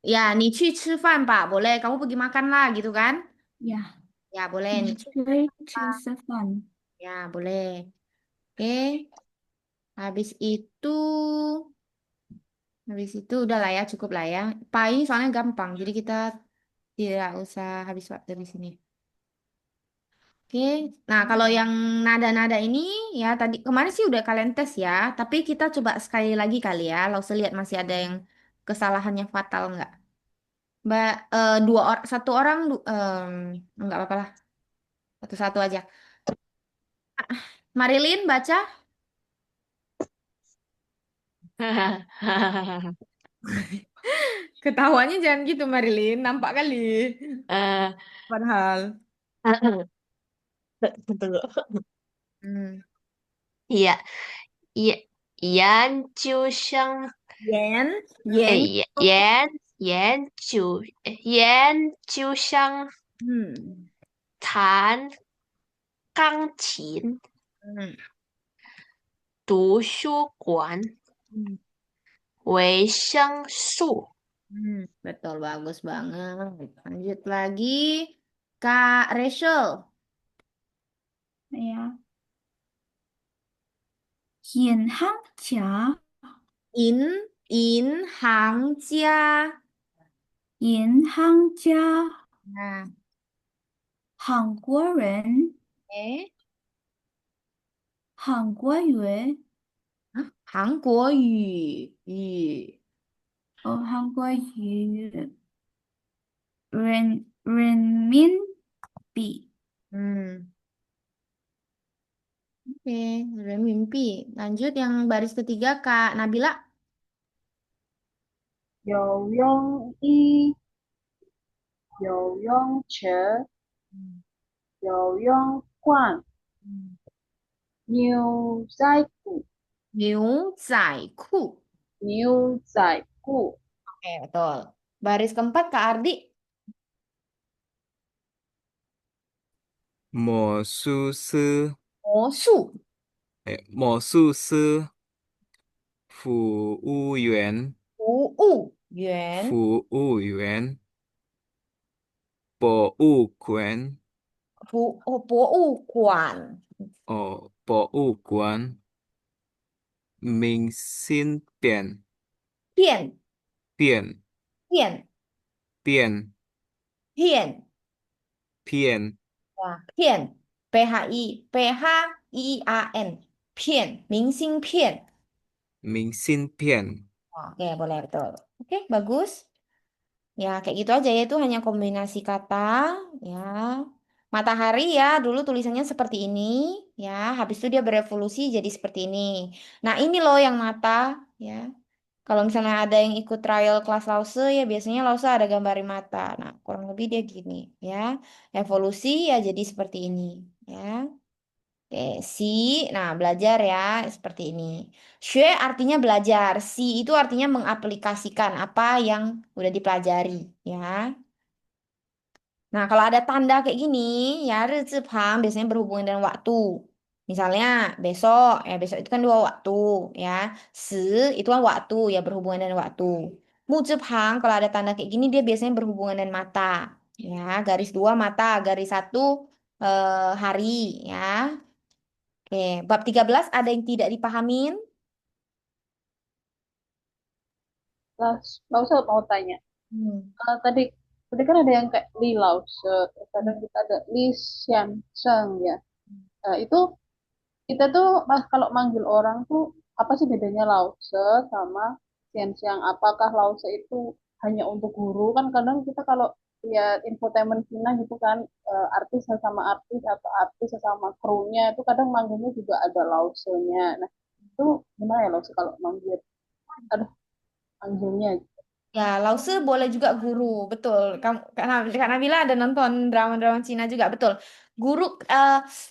Ya, 你去吃饭 Pak. Boleh, kamu pergi makan lah gitu kan? Ya, Ya, boleh. 你去吃饭. Ya, boleh. Oke. Habis itu, habis itu udah lah ya, cukup lah ya. Pai soalnya gampang, jadi kita tidak usah habis waktu di sini. Oke, nah kalau yang nada-nada ini ya tadi kemarin sih udah kalian tes ya, tapi kita coba sekali lagi kali ya, langsung lihat masih ada yang kesalahannya fatal nggak. Mbak, dua orang, satu orang, nggak apa-apa lah, satu-satu aja. Marilyn baca, ketawanya jangan gitu Marilyn, nampak kali. Eh, Padahal. tunggu. Hmm. 眼眼就像 Yen, 哎 Yen, 眼就像 hmm. 弹钢琴，Hmm. 图书馆 Hmm. 维生素。Betul, bagus banget. Lanjut lagi. Kak Rachel. Ya. 银行家，银行家. 银行家，Nah, 韩国人，eh, 韩国语，韩国语. 韩国语，人民币，Hmm, oke, renminbi. Lanjut yang baris ketiga, Kak Nabila. 游泳衣、游泳池、游泳馆、Hmm. 牛仔裤、牛仔裤. 牛仔裤、Oke, betul. Baris keempat, Kak Ardi. 魔术. 魔术师，服务员，服务员. 服务员，博物馆，博物馆. 博物馆，明信片，片片片片片片，哇片 PHI PHIIAN 片明信片. 明信片。Oke, boleh betul. Oke, bagus. Ya, kayak gitu aja ya, itu hanya kombinasi kata ya. Matahari ya, dulu tulisannya seperti ini, ya. Habis itu dia berevolusi jadi seperti ini. Nah, ini loh yang mata, ya. Kalau misalnya ada yang ikut trial kelas Lause, ya biasanya Lause ada gambarin mata. Nah, kurang lebih dia gini, ya. Evolusi ya jadi seperti ini, ya. Oke, si, nah belajar ya seperti ini. Xue artinya belajar, si itu artinya mengaplikasikan apa yang udah dipelajari, ya. Nah, kalau ada tanda kayak gini, ya paham biasanya berhubungan dengan waktu. Misalnya besok, ya besok itu kan dua waktu, ya. Si itu kan waktu, ya berhubungan dengan waktu. Pang kalau ada tanda kayak gini dia biasanya berhubungan dengan mata, ya. Garis dua mata, garis satu hari, ya. Oke, bab 13 ada yang tidak dipahamin? Nggak usah mau tanya. Hmm. Tadi tadi kan ada yang kayak Li Lause, terus kadang kita ada Li Xian Sheng ya. Itu kita tuh kalau manggil orang tuh apa sih bedanya Lause sama Xian Xiang? Apakah Lause itu hanya untuk guru? Kan kadang kita kalau lihat infotainment Cina gitu kan, artis sama artis atau artis sama krunya itu kadang manggilnya juga ada Lause-nya. Nah, itu gimana ya Lause kalau manggil? Aduh, manggilnya. Ya, Lause boleh juga guru, betul. Kamu karena Nabila ada nonton drama-drama Cina juga, betul. Guru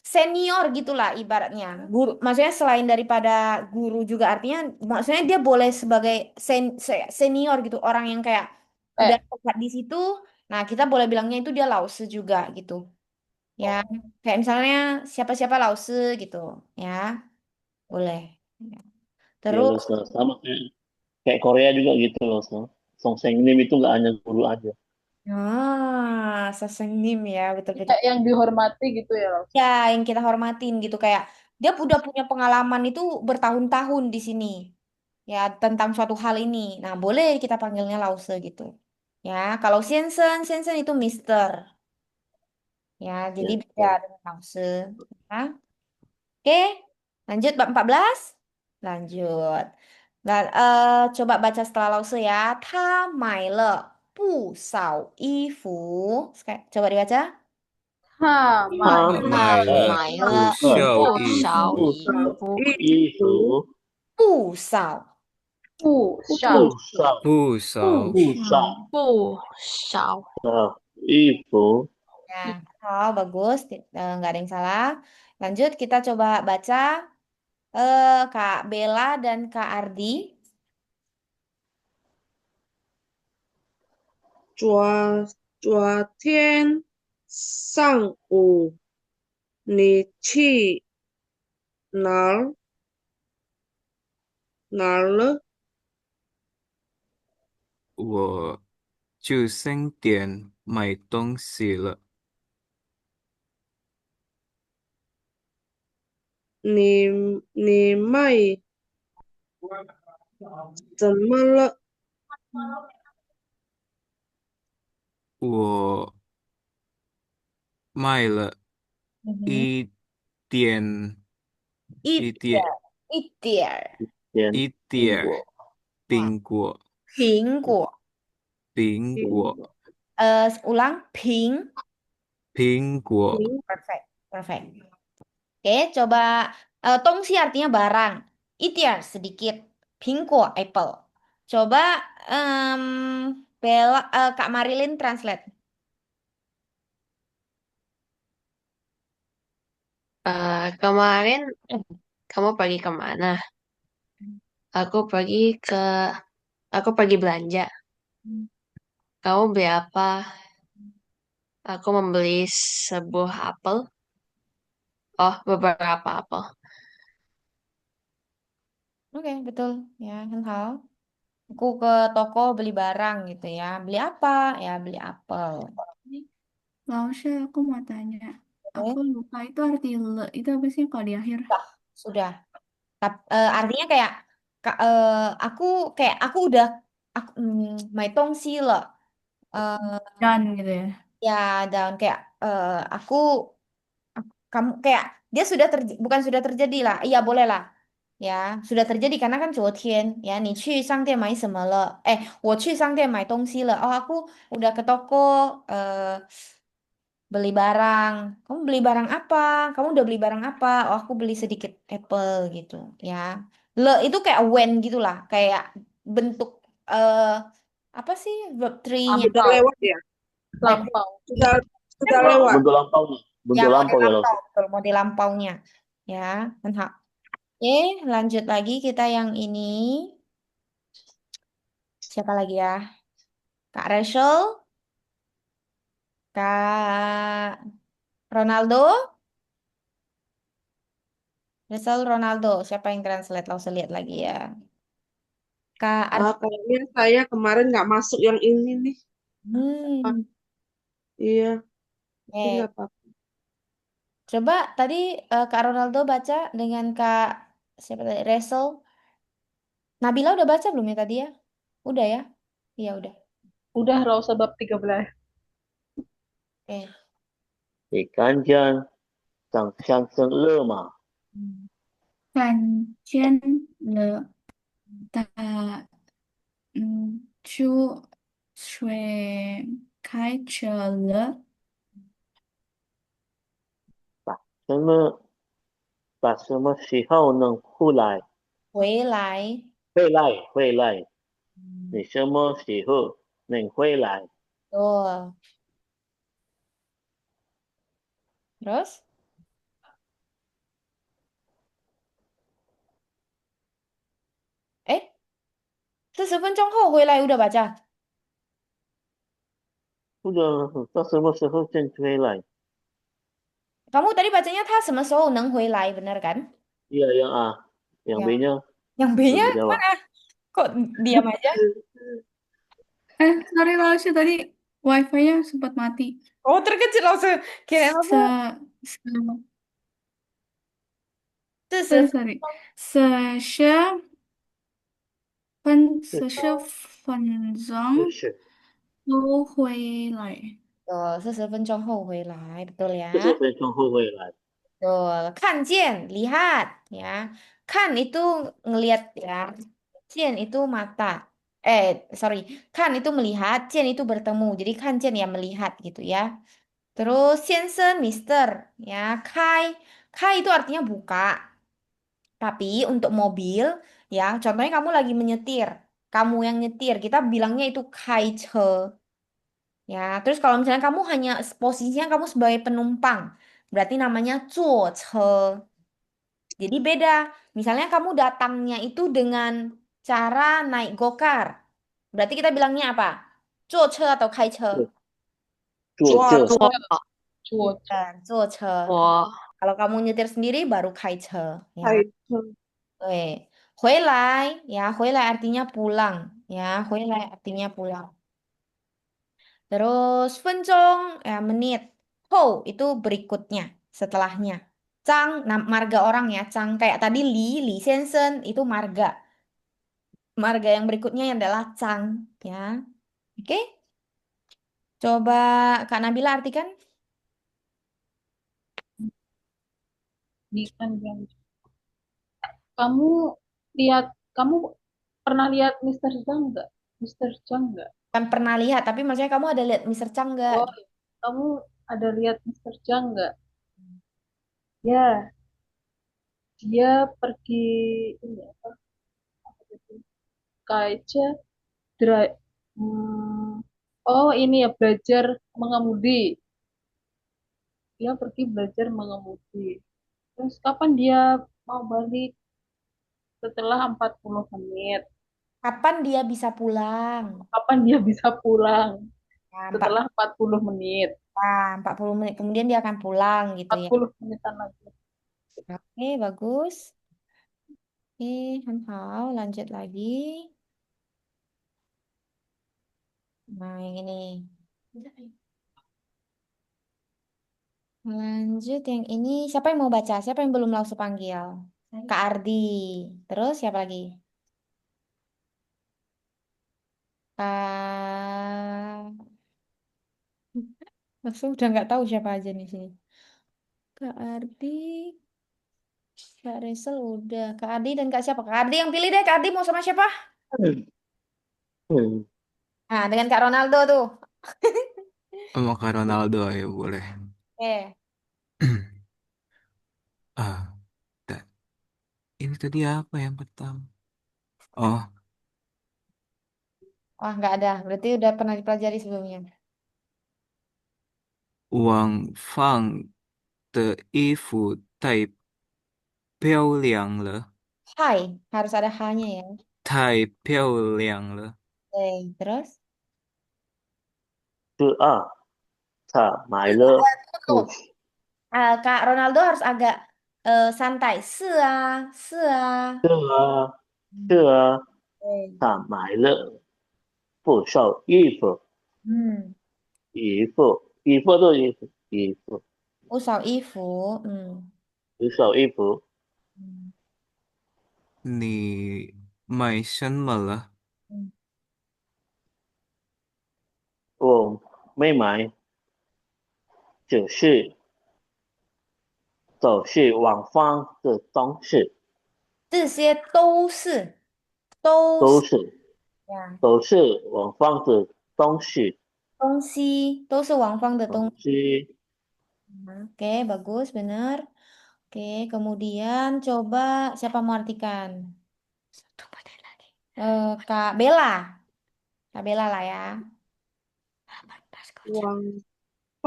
senior gitulah ibaratnya. Guru, maksudnya selain daripada guru juga artinya, maksudnya dia boleh sebagai senior gitu, orang yang kayak udah Kayak tepat di situ. Nah, kita boleh bilangnya itu dia Lause juga gitu. Ya, kayak misalnya siapa-siapa Lause gitu, ya boleh. Ya. Ya Terus, loh, sama kayak Korea juga gitu loh. Song Sang-nim itu nggak hanya guru aja. Sasengnim ya, betul-betul. kayak yang dihormati gitu ya Lause. Ya, yang kita hormatin gitu kayak dia udah punya pengalaman itu bertahun-tahun di sini. Ya, tentang suatu hal ini. Nah, boleh kita panggilnya Lause gitu. Ya, kalau Siensen itu Mister. Ya, jadi Ya, beda dengan Lause. Ya. Oke, lanjut bab 14. Lanjut. Dan coba baca setelah Lause ya. Ta mai le bu sao yi fu. Coba dibaca. 哈买他他买了买不了孝不衣服，少衣不服，衣服不少。不不少少不少不少不少。衣服 Ya, oh, bagus. Nggak ada yang salah. Lanjut, kita coba baca Kak Bella dan Kak Ardi. 昨天上午你去哪儿了？我去商店买东西了。你你卖怎么了？我卖了 Mhm. 一点一 It, 点一点儿点一点儿苹果苹果苹果。苹果Ulang, pink. 苹果 Perfect, perfect. Oke, coba tongsi artinya barang. Itiar sedikit. Pingko apple. Coba em, Bella, Kak Marilyn translate. Kemarin kamu pergi kemana? Aku pergi ke, aku pergi belanja. Kamu beli apa? Aku membeli sebuah apel. Oh, beberapa apel. Oke, betul. Ya, kan hal. Aku ke toko beli barang gitu ya. Beli apa? Ya, beli apel. Lause, aku mau tanya. Oke, Aku lupa itu arti le itu apa sih kalau di akhir? sudah. Sudah. Artinya kayak aku aku udah aku my tong si le. Eh, Dan gitu ya. ya dan kayak kamu kayak dia sudah bukan sudah terjadi lah. Iya, boleh lah. Ya, sudah terjadi karena kan 昨天 ya, 你去商店买什么了? 我去商店买东西了. Oh, aku udah ke toko eh Beli barang. Kamu beli barang apa? Kamu udah beli barang apa? Oh, aku beli sedikit apple gitu, ya. Le itu kayak when gitulah, kayak bentuk eh apa sih verb three-nya? Sudah Lampau, lewat ya? Like, lampau. Sudah kan sudah model, lewat. Bentuk lampaunya. ya Bentuk model lampau ya lampau, Lause. betul, model lampaunya. Ya, kan hak. Oke, lanjut lagi kita yang ini. Siapa lagi ya? Kak Rachel, Kak Ronaldo, Rachel Ronaldo. Siapa yang translate? Langsung lihat lagi ya. Kak Ah, Art. kayaknya saya kemarin nggak masuk yang ini nih. Ah, Hmm. iya, tapi Eh, nggak apa-apa. coba tadi Kak Ronaldo baca dengan Kak siapa tadi? Rachel. Nabila udah baca belum ya tadi ya? Udah ya? Iya udah. Udah Rausa bab 13. Eh. 你看见长相声热吗？看见了大就全开车了。把什么把什么时候能回来？回来。回来，你什么时候能回来？Tuh. Terus? Eh, 40分钟后回来 udah baca. 或者到什么时候先回来？Kamu tadi bacanya 他什么时候能回来, bener kan? Iya yang A, yang Ya. B-nya Yang belum B-nya dijawab. mana? Kok diam aja? Sorry Lasya tadi wifi-nya sempat mati. Oh, terkejut langsung. Kirain Se, apa? se, sorry, 40分 sorry. 40分钟是都回来。Tuh, 40分钟后回来, betul 四十 ya. 分钟后回来。Betul, 看见, lihat, ya. Kan itu ngelihat, ya. Cian itu mata. Sorry. Kan itu melihat, cian itu bertemu. Jadi kan cian ya melihat gitu ya. Terus Siensen, Mister, ya. Kai, Kai itu artinya buka. Tapi untuk mobil, ya, contohnya kamu lagi menyetir. Kamu yang nyetir, kita bilangnya itu kai che. Ya, terus kalau misalnya kamu hanya posisinya kamu sebagai penumpang, berarti namanya zuo che. Jadi beda. Misalnya kamu datangnya itu dengan cara naik gokar. Berarti kita bilangnya apa? Zuo che atau kai che? 坐这 Wah, Cuaca. Bukan, zuo che. wah. Kalau kamu nyetir sendiri baru kai che, ya. Hai. Oke. Huilai, ya, huilai artinya pulang, ya, huilai artinya pulang. Terus fencong, ya, menit. Hou itu berikutnya, setelahnya. Cang, marga orang ya, Cang. Kayak tadi Li Sensen itu marga. Marga yang berikutnya adalah Cang, ya. Oke, coba Kak Nabila artikan. Di kan yang kamu lihat kamu pernah lihat Mister Zhang nggak? Mister Zhang nggak? Kan pernah lihat, tapi maksudnya kamu ada lihat Mister Chang nggak? Oh, kamu ada lihat Mister Zhang nggak? Ya, dia pergi ini apa? Apa itu? Kaca oh ini ya belajar mengemudi. Dia pergi belajar mengemudi. Terus kapan dia mau balik? Setelah 40 menit. Kapan dia bisa pulang? Kapan dia bisa pulang? Ya, Setelah 40 menit. 40 menit kemudian dia akan pulang gitu empat ya. puluh menitan lagi. Oke, bagus. Oke, Han Hao, lanjut lagi. Nah, yang ini. Lanjut yang ini. Siapa yang mau baca? Siapa yang belum langsung panggil? Kak Ardi. Terus siapa lagi? Kak... Langsung udah nggak tahu siapa aja nih sini. Kak Ardi, Kak Resel udah. Kak Ardi dan Kak siapa? Kak Ardi yang pilih deh. Kak Ardi mau sama siapa? Hmm. Nah, dengan Kak Ronaldo tuh. Maka Ronaldo ya boleh. Oke. Ah, dan ini tadi apa yang pertama? Oh, Wah, nggak ada. Berarti udah pernah dipelajari sebelumnya. Wang Fang de Yifu太漂亮了，Hai, harus ada hanya ya. 太漂亮了。Oke, terus? 是啊，他买了 Tuh, 不 Kak Ronaldo harus agak santai. Se ah. 是啊，是啊，Oke. 他买了不少衣服，Hmm. 衣服的衣服，Usau Ifu. Hmm. 不少衣服，Hmm. 你买什么了？Hmm. 我没买，就是都是网方的东西，这些都是都是呀，都是网方的东西，东西都是王芳的东东西。西，Oke, bagus, benar. Oke, kemudian coba siapa mau artikan? Tunggu deh lagi. Kak Bella. Kak Bella lah ya.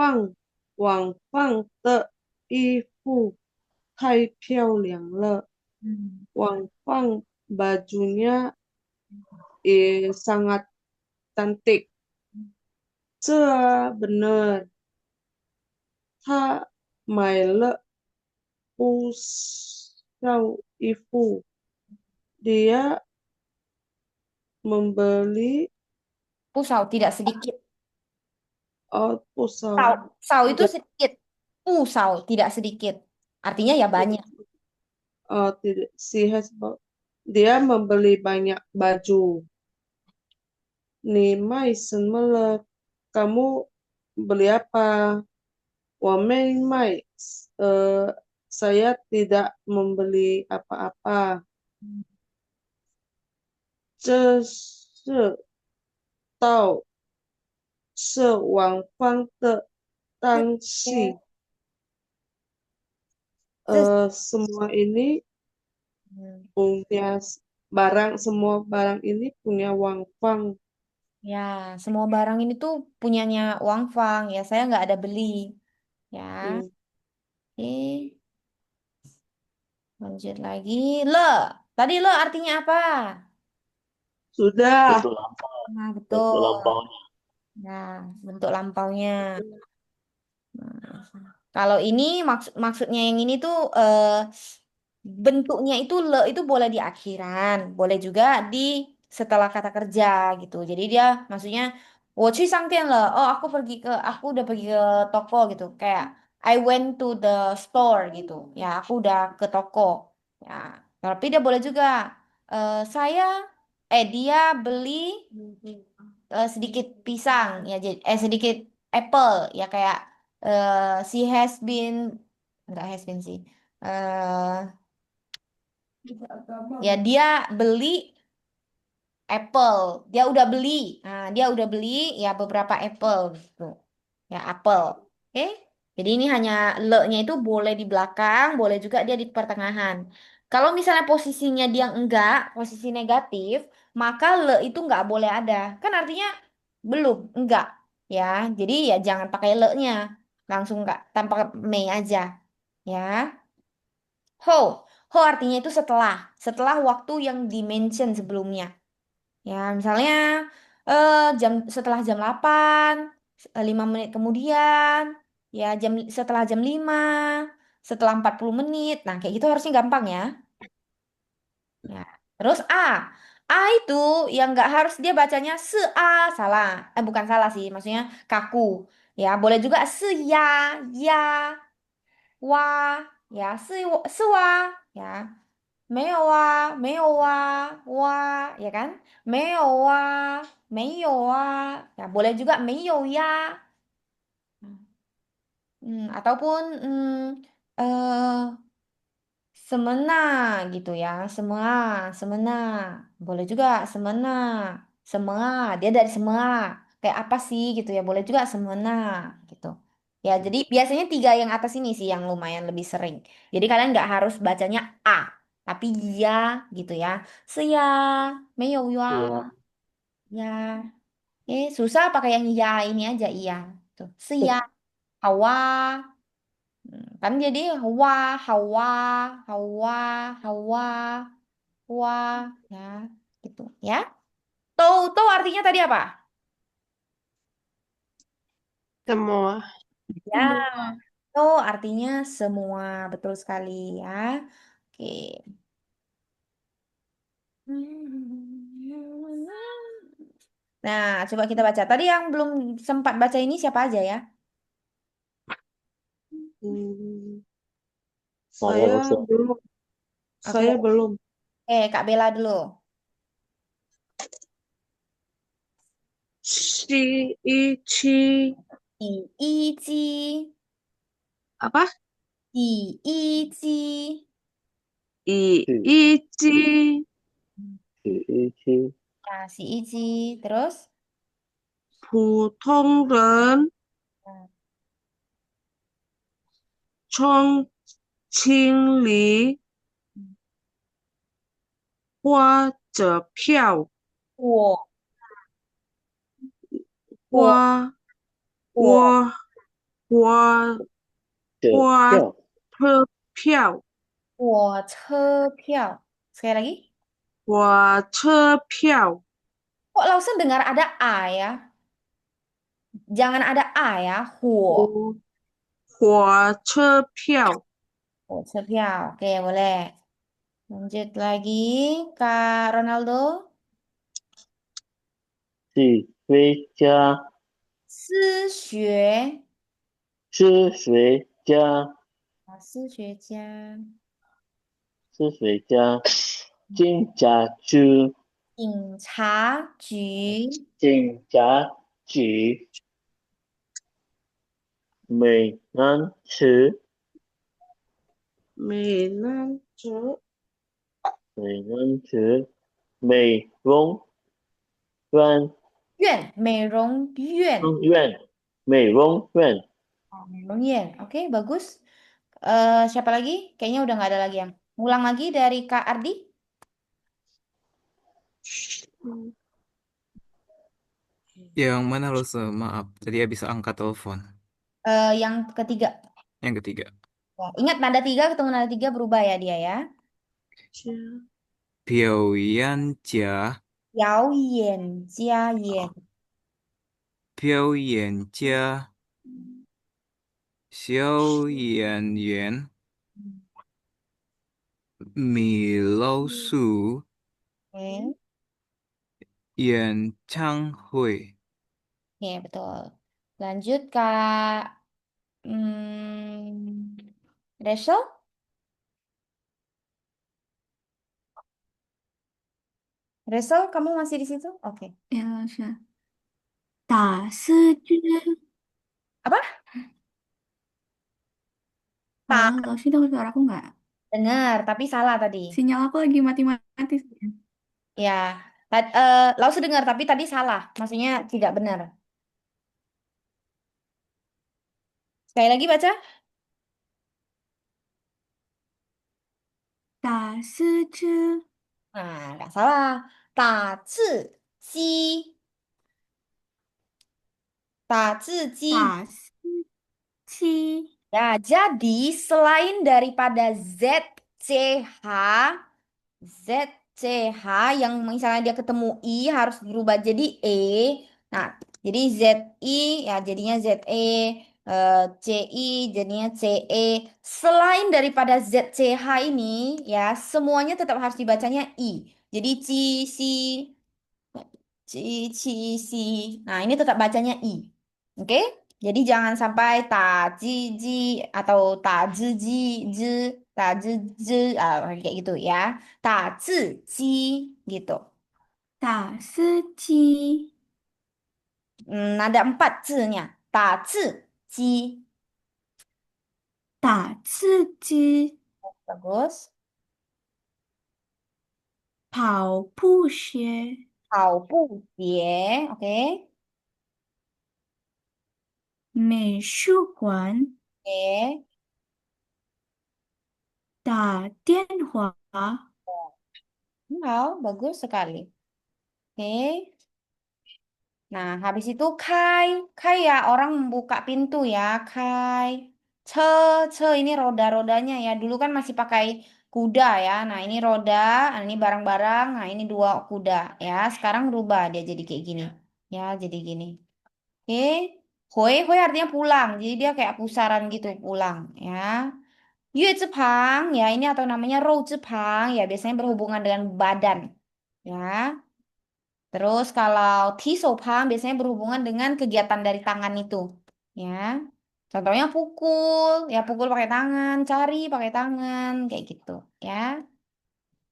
网网放的衣服太漂亮了，Hmm. 网放 bajunya sangat cantik. Benar. 他买了不少衣服，dia membeli Pusau tidak sedikit. Sau, 不少 sau itu tidak sedikit. Pusau tidak sedikit. Artinya ya banyak. tidak tidak she has dia membeli banyak baju. 你卖什么了？ kamu beli apa? 我没卖, eh, saya tidak membeli apa-apa. 这是到是往方的当系 Terus, semua ini punya semua barang ini punya Wang Fang. ya, semua barang ini tuh punyanya Wang Fang. Ya, saya nggak ada beli. Ya, Hmm, oke. Lanjut lagi. Le. Tadi le artinya apa? sudah. bentuk lampau, Nah, bentuk betul. lampaunya. Nah, bentuk lampaunya. Nah, kalau ini maksudnya yang ini tuh bentuknya itu le itu boleh di akhiran, boleh juga di setelah kata kerja gitu. Jadi dia maksudnya 我去商店了. Oh, aku udah pergi ke toko gitu. Kayak I went to the store gitu. Ya, aku udah ke toko. Ya, tapi dia boleh juga dia beli sedikit pisang ya sedikit apple ya kayak she has been enggak has been sih. Ya dia beli apple, dia udah beli ya beberapa apple gitu. Ya apel. Oke? Jadi ini hanya le-nya itu boleh di belakang, boleh juga dia di pertengahan. Kalau misalnya posisinya dia enggak, posisi negatif, maka le itu enggak boleh ada. Kan artinya belum, enggak. Ya, jadi ya jangan pakai le-nya. Langsung enggak, tanpa me aja. Ya. Ho. Ho artinya itu setelah waktu yang dimention sebelumnya. Ya, misalnya setelah jam 8, 5 menit kemudian, ya setelah jam 5, setelah 40 menit. Nah, kayak gitu harusnya gampang ya. Ya. Terus A. A itu yang nggak harus dia bacanya se A, salah. Bukan salah sih, maksudnya kaku. Ya, boleh juga se ya, ya, wa, ya, se wa, ya. 没有啊，没有啊，哇，ya kan? 没有啊，没有啊. Ya, boleh juga 没有呀. Ataupun semena gitu ya. Semua. Boleh juga semena. Semua, dia dari semua. kayak apa sih gitu ya. Boleh juga semena gitu. Ya, jadi biasanya tiga yang atas ini sih yang lumayan lebih sering. Jadi kalian nggak harus bacanya A, tapi ya gitu ya. Seya, meyo ya, Iya. ya. Susah pakai yang ya ini aja iya. Tuh, seya, hawa. Kan jadi hawa, hawa, hawa, hawa, hawa, ya, gitu ya. Tuh artinya tadi apa? Semua. Ya, Semua. tuh artinya semua, betul sekali ya. Oke. Nah, coba kita baca. Tadi yang belum sempat baca ini siapa aja ya? Hmm, Saya saya Ustaz. belum. Oke, Saya belum. Kak Bella dulu. Shiichi. 第一集，Apa? 第一集，Si, Iichi. si, nah si Ichi, terus 普通人 nah, 充清理花着票我我花我花花花票，车票火车票，sekali lagi，火车票 kok langsung dengar ada A ya? Jangan ada A ya, 火火车票 火车票, oke boleh. Lanjut lagi, Kak Ronaldo. 是回家，私学是谁家？私学家，是谁家？进家去，警察局，进家去，美男子，美男子美男子，美容院，美容院。院，美容院，Oh, Yen. Oke, bagus. Siapa lagi? Kayaknya udah nggak ada lagi yang. Ngulang lagi dari Kak Ardi. Yang mana lo maaf, tadi habis angkat telepon. Yang ketiga. Yang ketiga. Ya, ingat nada tiga ketemu nada tiga berubah ya dia ya. 家 Piao 表演家演。演家小演员米老鼠 Oke, 演唱会 oke, betul. Lanjut Kak. Rachel? Rachel, kamu masih di situ? Oke. 呀，是打字句。Apa? Halo, Tak halo, sih dengar suara aku nggak? dengar, tapi salah tadi. Sinyal aku lagi mati-mati. Ya, Lausu dengar, tapi tadi salah. Maksudnya tidak benar. Sekali lagi baca. 打字句，Nah, nggak salah. Ta ta 打字机，Ya, jadi selain daripada ZCH yang misalnya dia ketemu I harus dirubah jadi E. Nah, jadi ZI ya jadinya ZE, CI jadinya CE. Selain daripada ZCH ini ya semuanya tetap harus dibacanya I. Jadi ci, si, ci, si. Nah, ini tetap bacanya I. Oke? Jadi jangan sampai ta, ji, ji, atau ta, zi, ji, zi, ta, zi, zi, kayak gitu ya. Ta, zi, ji, gitu. 打字机，Ada 4 zi-nya. Ta, zi, ji. 打字机，Bagus. 跑步鞋，跑步鞋. Oke. 美术馆 Oke. 打电话 Wow, bagus sekali. Oke. Nah, habis itu kai. Kai ya, orang membuka pintu ya. Kai. Ce, ce ini roda-rodanya ya. Dulu kan masih pakai kuda ya. Nah, ini roda, nah, ini barang-barang. Nah, ini dua kuda ya. Sekarang berubah dia jadi kayak gini. Ya, jadi gini. Oke. Hoi, hoi artinya pulang. Jadi dia kayak pusaran gitu, pulang ya. Yue Zepang ya, ini atau namanya Rou Zepang ya, biasanya berhubungan dengan badan ya. Terus kalau Tisopang biasanya berhubungan dengan kegiatan dari tangan itu. Ya. Contohnya pukul, ya pukul pakai tangan, cari pakai tangan, kayak gitu. Ya.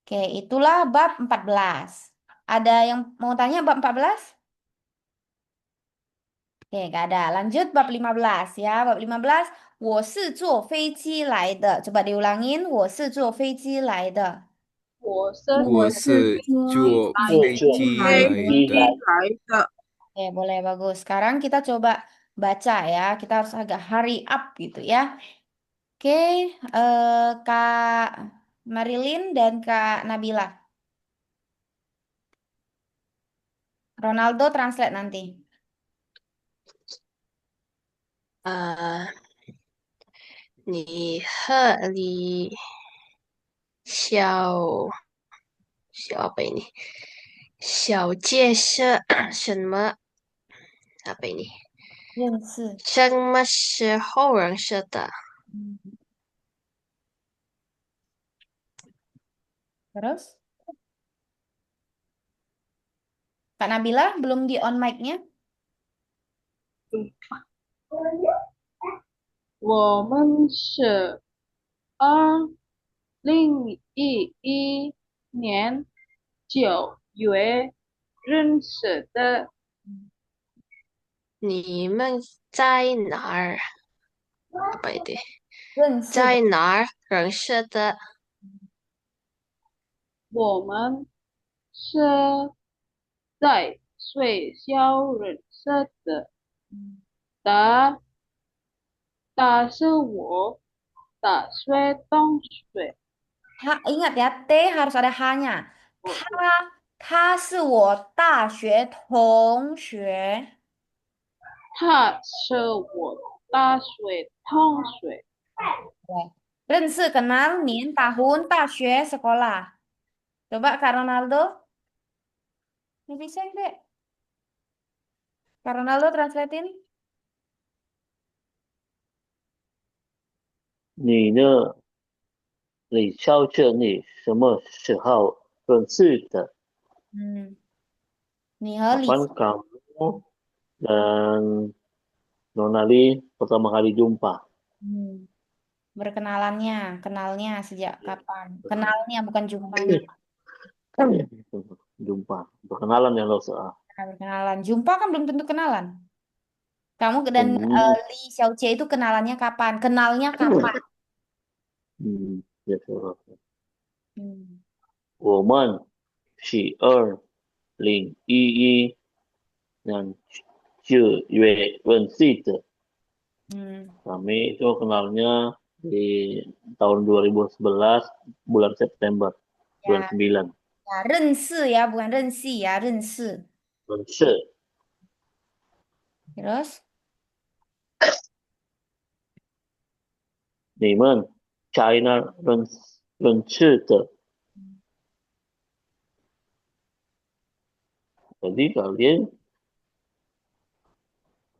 Oke, itulah bab 14. Ada yang mau tanya bab 14? Oke, gak ada. Lanjut bab 15 ya. Bab 15, 我是坐飞机来的. Coba diulangin, 我是坐飞机来的. 我是我我是是坐坐是飞飞机坐机来飞来的。的。机机来的，Oke, boleh bagus. Sekarang kita coba baca ya. Kita harus agak hurry up gitu ya. Oke, Kak Marilyn dan Kak Nabila. Ronaldo translate nanti. 你贺你小小贝尼小介绍什么啊贝尼认识。什么时候认识的？Hmm. Terus, Kak Nabila belum di on mic-nya. 我们是2011年9月认识的。你们在哪儿？啊，不对，认识的。在哪儿认识的？我们是在学校认识的，但但是我大学同学。Ingat ya, T harus ada H-nya. 他，他是我大学同学。他是我大学同学。Oke. 认识 kenal, nin, tahun, 大学, sekolah. Coba Kak Ronaldo. Ini bisa deh. Kak Ronaldo translatein. 你呢？李超这你什么时候认识的？Hmm. Nih, Li. Kapan kamu dan Nonali pertama kali jumpa? Hmm. Berkenalannya, kenalnya sejak kapan? Kenalnya bukan jumpanya. Jumpa, perkenalan ya lo soal. Nah, berkenalan. Jumpa kan belum tentu kenalan. Kamu dan Hmm, Li Xiaoqie itu kenalannya kapan? Kenalnya kapan? ya sudah. Hmm. 我们是2011年9月认识的. Hmm. Kami itu kenalnya di tahun 2011 bulan September bulan Ya, 9. ya, 认识 ya, bukan 认识 ya, 认识. 认识 Terus, 你们 China 认识的. Jadi kalian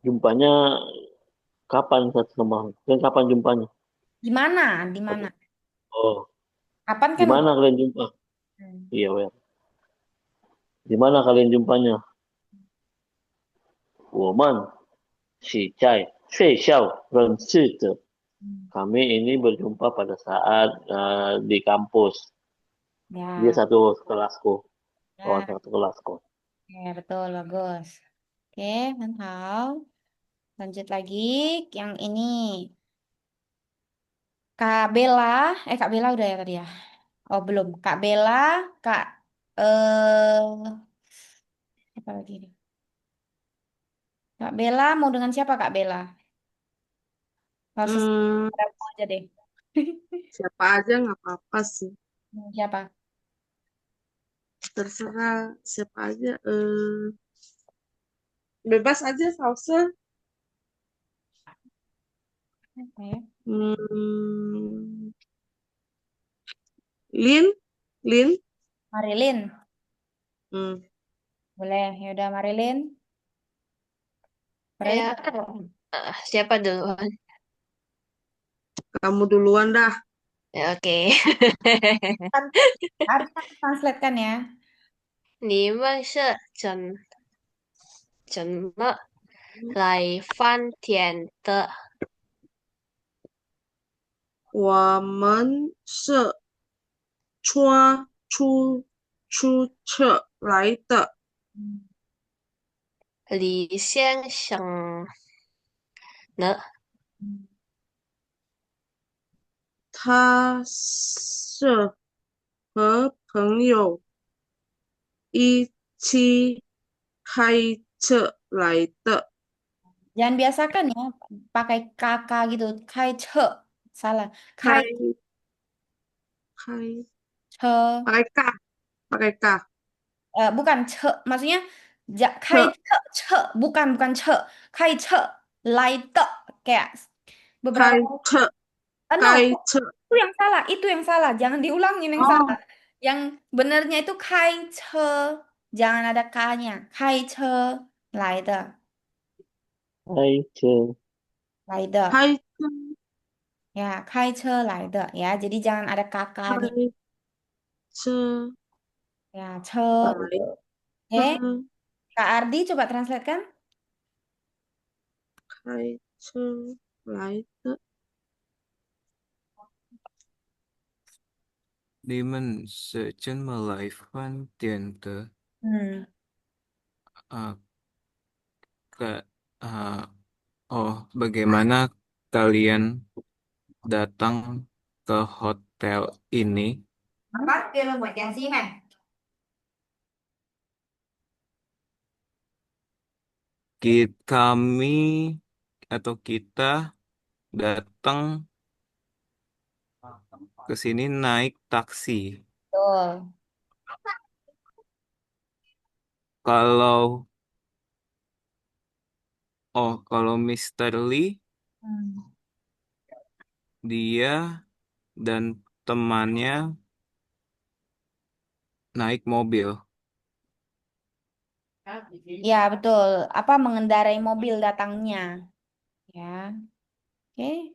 jumpanya kapan satu sama dan kapan jumpanya? di mana? Di mana? Oh, Kapan di kan udah. mana kalian jumpa? Hmm. Iya, Wel. Di mana kalian jumpanya? 我们是在学校认识的. Kami ini berjumpa pada saat di kampus. Dia Ya, satu kelasku, kawan ya, satu kelasku. ya, betul, bagus. Oke, mantap. Lanjut lagi yang ini. Kak Bella, Kak Bella udah ya tadi ya? Oh, belum. Kak Bella, Kak apa lagi nih? Kak Bella mau dengan siapa Kak Bella? Kalau Hmm, ada aku aja deh. siapa aja nggak apa-apa sih. Siapa? Terserah siapa aja. Bebas aja salsa. Oke. Hmm, Lin, Lin. Marilyn. Hmm, Boleh. Ya udah Marilyn. Pray. Ya, siapa duluan? kamu duluan dah. Ya, oke. Kan harus translate kan ya. 你们是怎么来饭店的？我们是出租车来的。李先生呢？他是和朋友一起开车来的。Jangan biasakan ya pakai kakak gitu. Kai che. Salah. Kai 开 che. pakai K, pakai K. Bukan che. Maksudnya kai 车 che che. Bukan che. Kai che. Lai de. Kayak beberapa 开车 no, 开车。itu yang salah, itu yang salah. Jangan diulangin yang salah. Oh, Yang benernya itu kai che, jangan ada k-nya. Kai che, 来的, 开车来的. 开车 Ya, kai che 来的 ya. Jadi jangan ada kakaknya. 开车 Ya, che 来 gitu. Oke, 的，Kak Ardi coba translate kan? 开车来的。你们是怎么来饭店的？Hmm. 啊，ke, ah, oh, bagaimana kalian datang ke hotel ini? Apa? Kêu lên buat yang sih, man. Kami atau kita datang ke sini naik taksi. Betul. Kalau kalau Mister Lee, Hmm. dia dan temannya naik mobil. Ya, betul. Apa mengendarai mobil datangnya. Ya, oke.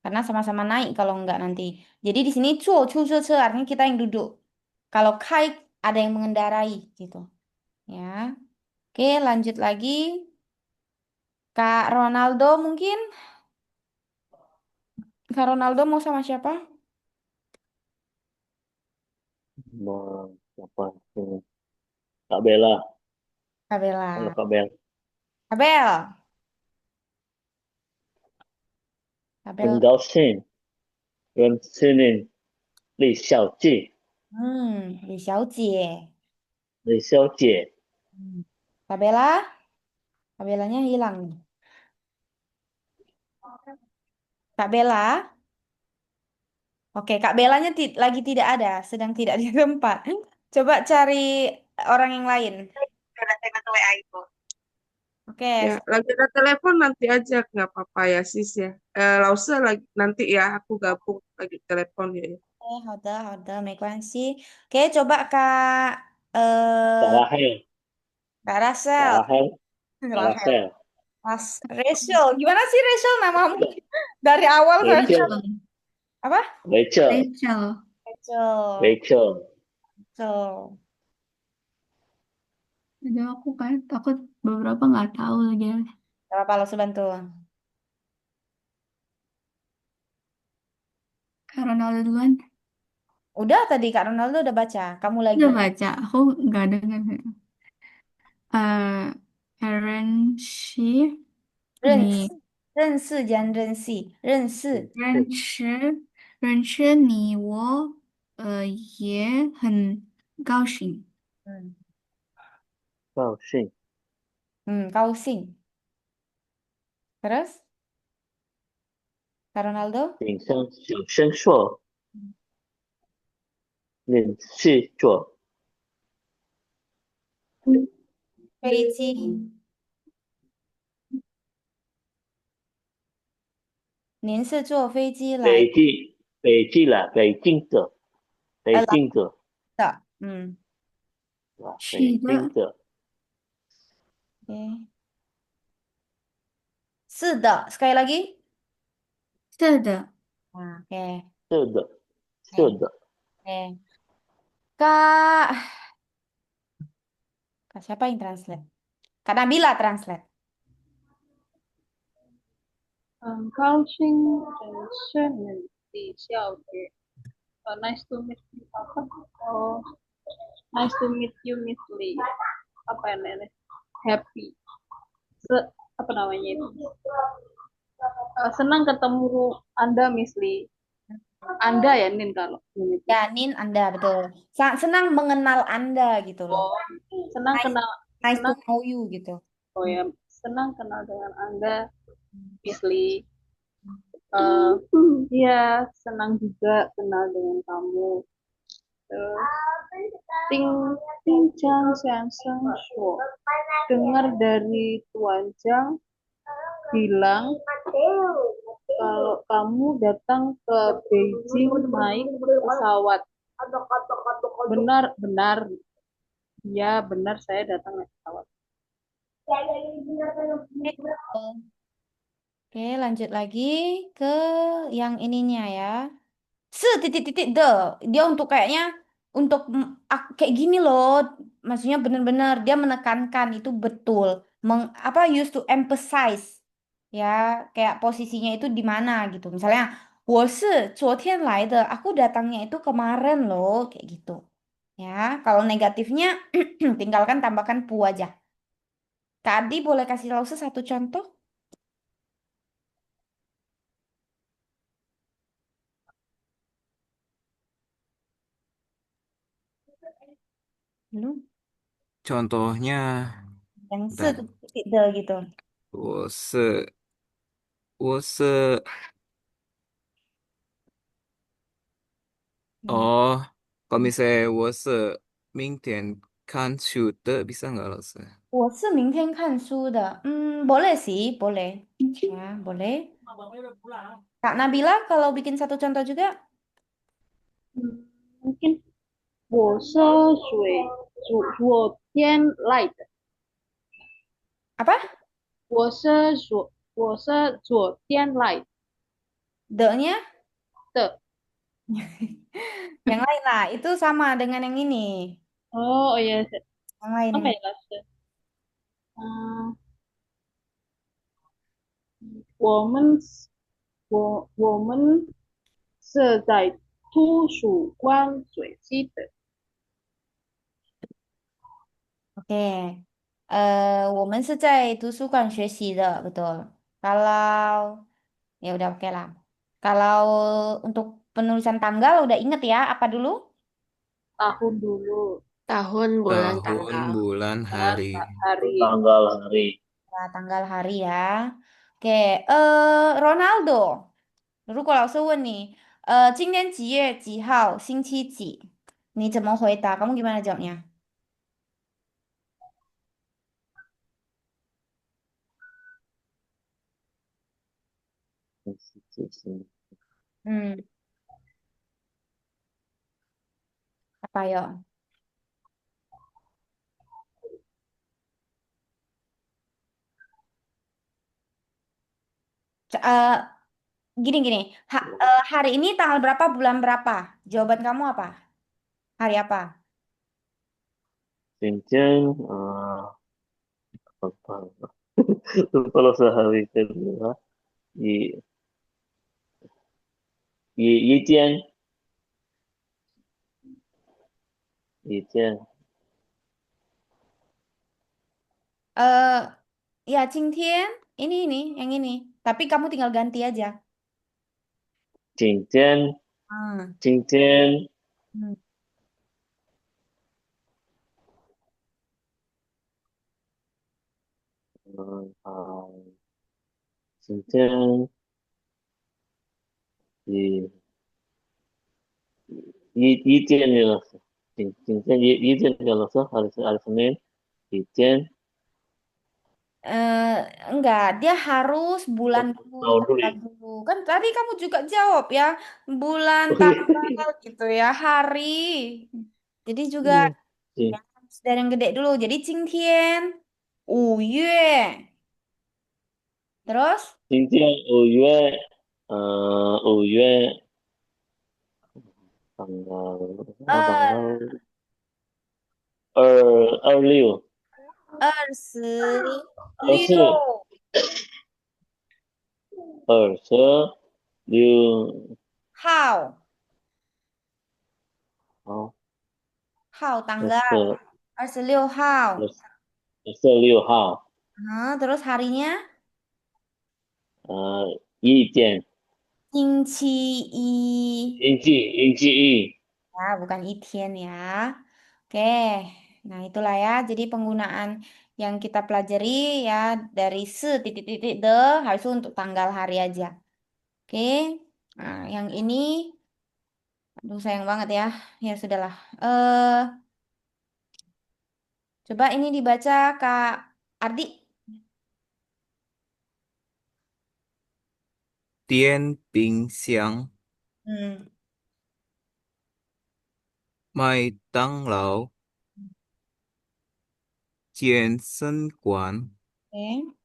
Karena sama-sama naik kalau enggak nanti. Jadi di sini cuo, cu, cu, cu, artinya kita yang duduk. Kalau kai ada yang mengendarai gitu. Ya. Oke, lanjut lagi. Kak Ronaldo mungkin? Kak Ronaldo mau sama siapa? mau apa? Kak Bella, Kak halo Bella. Kak Bella. Kak Bel. Kak 很 Bel. 高兴认识你，李小姐，Li Xiao Jie. 李小姐，Hmm. Kak Bella? Kak Bellanya hilang nih. Kak Bella? Oke, Kak Bellanya lagi tidak ada, sedang tidak di tempat. Coba cari orang yang lain. Oke, Ya, lagi ada telepon nanti aja nggak apa-apa ya sis ya. Lause lagi nanti ya aku gabung lagi telepon ya. Hoda, hoda, 没关系. Oke, coba Kak Kak eh Rahel, Kak Kak Rasel. Rahel, Kak Rahel. Rahel, Rachel. Gimana sih Rachel namamu? Dari awal sampai Rachel, Rachel. apa? Rachel, Rachel. Rachel. Rachel. Rachel. Jadi aku kayak takut beberapa nggak tahu lagi. Gak apa-apa, lo bantu. Kak Ronaldo duluan. Udah tadi Kak Ronaldo udah baca. Kamu lagi. Udah baca. Aku nggak dengar. Aaron Shi 认识，你认识加认识，认识。认识你，我也很高兴。嗯高兴，高兴。Terus? Kak Ronaldo? 顶上有升硕，脸是做，飞机，您是坐飞机来北来京者，的？是吧？北是的，京者，Oke. 是的，sekali lagi. 是的，Nah, oke. 是的，是 Oke. 的，Oke. Kak, Kak siapa yang translate? Kak Nabila translate. 很高兴认识你，小姐。Nice to meet you. Apa? Oh, nice to meet you, Miss Lee. Apa ya, Nenek? Happy. Se apa namanya itu? Senang ketemu Anda, Miss Lee. Anda ya, Nin, kalau Nin itu. Ya, Nin Anda betul. Senang mengenal Anda gitu loh. Oh, senang Nice, kenal, nice to senang, know you gitu. oh ya, senang kenal dengan Anda, Miss Lee. Eh, Iya, senang juga kenal dengan kamu. Terus, Ting Ting Chang Siang Seng Shuo. Dengar dari Tuan Chang bilang kalau kamu datang ke Beijing naik pesawat. Benar, benar. Ya, benar saya datang naik pesawat. Oke, lanjut lagi ke yang ininya ya. Titik-titik de. Dia untuk kayaknya untuk kayak gini loh. Maksudnya benar-benar dia menekankan itu betul. Apa used to emphasize ya, kayak posisinya itu di mana gitu. Misalnya 我是昨天来的, aku datangnya itu kemarin loh, kayak gitu. Ya, kalau negatifnya tinggalkan tambahkan pu aja. Kak Adi boleh kasih Lause satu contoh? Belum. Contohnya, Yang bentar. titik de gitu. 我是Hmm. oh, kalau misalnya 我是明天看 shooter bisa nggak Lause? 我是明天看书的. Boleh sih, boleh. Ya, boleh. Kak Nabila kalau bikin satu contoh juga, Mungkin 我是昨天来的，apa? 我是昨天来的。De-nya yang lain lah. Itu sama dengan yang ini. Oh, oh ya, Yang lain, apa yang ya, Lasse? 嗯，我们是在图书馆学习的。Oke. 我们是在图书馆学习的, betul. Kalau ya udah oke lah. Kalau untuk penulisan tanggal udah inget ya, apa dulu? Tahun dulu, Tahun, bulan, Tahun, tanggal. bulan, bulan, hari. hari. tanggal hari. Ya, tanggal hari ya. Oke, Ronaldo. 如果老师问你，今天几月几号，星期几，你怎么回答？Kamu gimana jawabnya? 就是Hmm, apa yo? C- eh, gini, hari ini tanggal berapa, bulan berapa? Jawaban kamu apa? Hari apa? 今天apa kalau sehari kedua 一一间一间 Eh, ya, 今天ini yang ini. Tapi kamu tinggal ganti aja. 今天 Hmm. 今天 Hmm. 今天一一见的老师，今天一见的老师hari Senin, 一见Eh, enggak, dia harus bulan dulu, tahun dulu. tanggal dulu. Kan tadi kamu juga jawab ya, bulan, Oh tanggal gitu ya, hari. Jadi juga iya. ya, harus dari yang gede dulu. Jadi 今天5月. Terus 今天5月tanggal 262626号，好，号二 tanggal 十26号. 26号，Nah, terus harinya 一见星期一. 星期一，Ya, bukan Itien ya. Oke, nah itulah ya. Jadi penggunaan yang kita pelajari ya dari se titik-titik de harus untuk tanggal hari aja. Oke, nah yang ini, aduh sayang banget ya. Ya sudahlah. Coba ini dibaca Kak Ardi. 电冰箱、Hmm. 麦当劳、健身馆、Oke.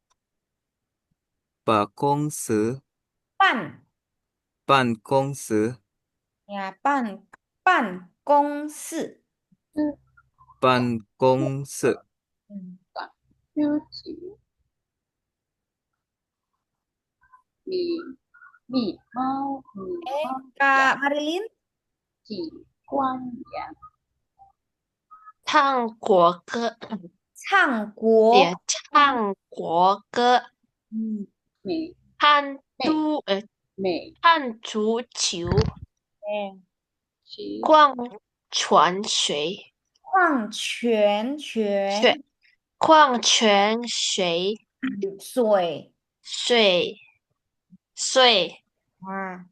办公室、Pan, 办公室、ya pan公室. 是办公室、Hmm. 感对不起，礼礼貌 Kak 讲 Marilyn, 几关言，唱国歌，唱也国. 唱国歌，Hmm. 美看美呃美看足球，Oke. 其逛泉水矿泉水，水矿泉水水水水啊，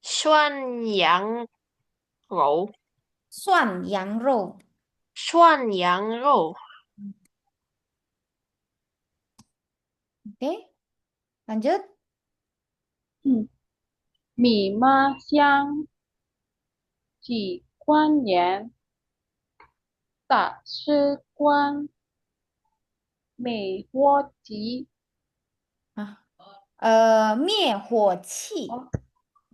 涮羊肉涮羊肉。涮羊肉，Oke, lanjut. 嗯，米妈香几关言，打吃关美锅鸡 Ah,灭火器，哦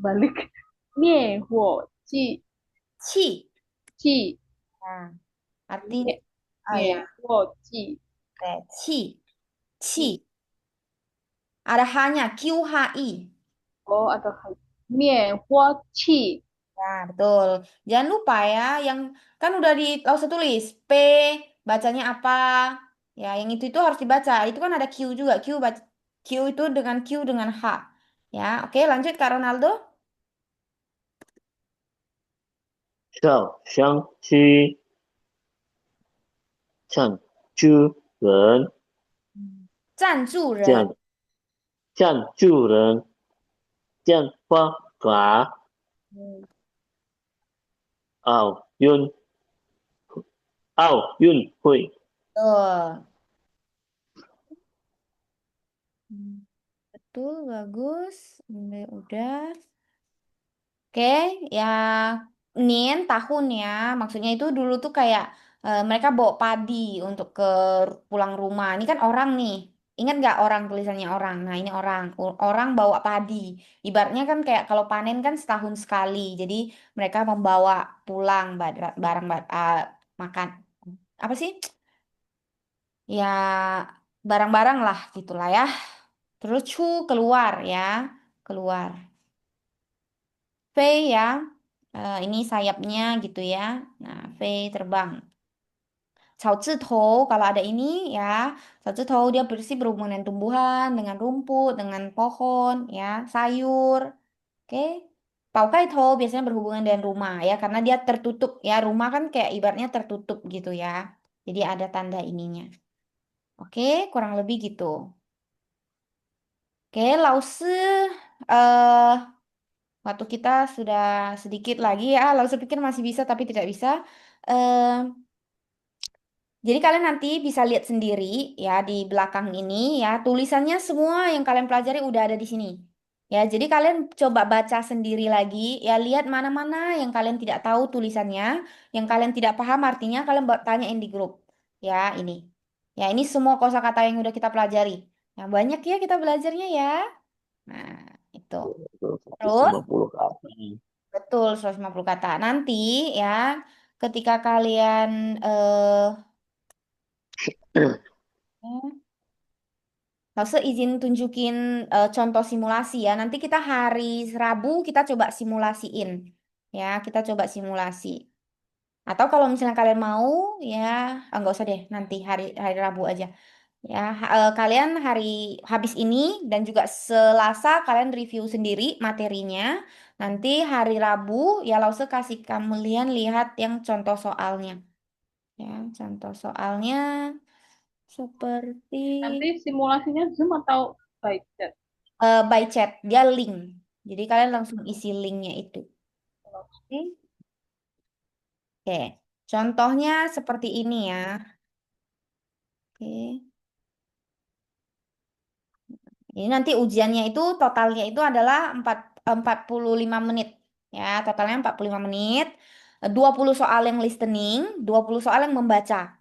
，balik 灭火器器器 ah, artinya 灭 ah ya, 灭火器 器 器 器ada hanya QHI. oh atau 灭火器 Ya, betul. Jangan lupa ya, yang kan udah di usah tulis P bacanya apa. Ya, yang itu harus dibaca. Itu kan ada Q juga. Q itu dengan Q dengan H. Ya, oke, lanjut Kak Ronaldo. 小乡区唱主人赞助人。讲讲花花嗯奥运奥运会 Betul. Betul, bagus. Udah. Oke, ya Nien tahun ya. Maksudnya itu dulu tuh kayak mereka bawa padi untuk ke pulang rumah. Ini kan orang nih. Ingat nggak orang tulisannya orang? Nah ini orang. Orang bawa padi. Ibaratnya kan kayak kalau panen kan setahun sekali. Jadi mereka membawa pulang barang, makan. Apa sih? Ya barang-barang lah gitulah ya. Terus cu keluar ya. Keluar. V ya. Ini sayapnya gitu ya. Nah, V terbang. Cao kalau ada ini ya. Cao dia bersih berhubungan dengan tumbuhan, dengan rumput, dengan pohon ya, sayur. Oke. Pao kai to biasanya berhubungan dengan rumah ya karena dia tertutup ya. Rumah kan kayak ibaratnya tertutup gitu ya. Jadi ada tanda ininya. Oke, kurang lebih gitu. Oke, 老师 Waktu kita sudah sedikit lagi ya. Lalu saya pikir masih bisa tapi tidak bisa. Eh, jadi kalian nanti bisa lihat sendiri ya di belakang ini ya tulisannya semua yang kalian pelajari udah ada di sini. Ya, jadi kalian coba baca sendiri lagi ya lihat mana-mana yang kalian tidak tahu tulisannya, yang kalian tidak paham artinya kalian tanyain di grup. Ya, ini. Ya, ini semua kosakata yang udah kita pelajari. Nah, banyak ya kita belajarnya ya. Nah, itu. Itu Terus 150 kata. betul 150 kata. Nanti ya ketika kalian eh Langsung izin tunjukin contoh simulasi ya. Nanti kita hari Rabu kita coba simulasiin. Ya, kita coba simulasi. Atau kalau misalnya kalian mau ya, nggak usah deh. Nanti hari hari Rabu aja. Ya, kalian hari habis ini dan juga Selasa kalian review sendiri materinya. Nanti hari Rabu ya langsung kasih kalian lihat yang contoh soalnya. Ya, contoh soalnya seperti Nanti simulasinya Zoom atau by chat? by chat, dia link. Jadi kalian langsung isi linknya itu. Oke. Oke. Contohnya seperti ini ya. Oke. Ini nanti ujiannya itu totalnya itu adalah 45 menit. Ya, totalnya 45 menit. 20 soal yang listening, 20 soal yang membaca.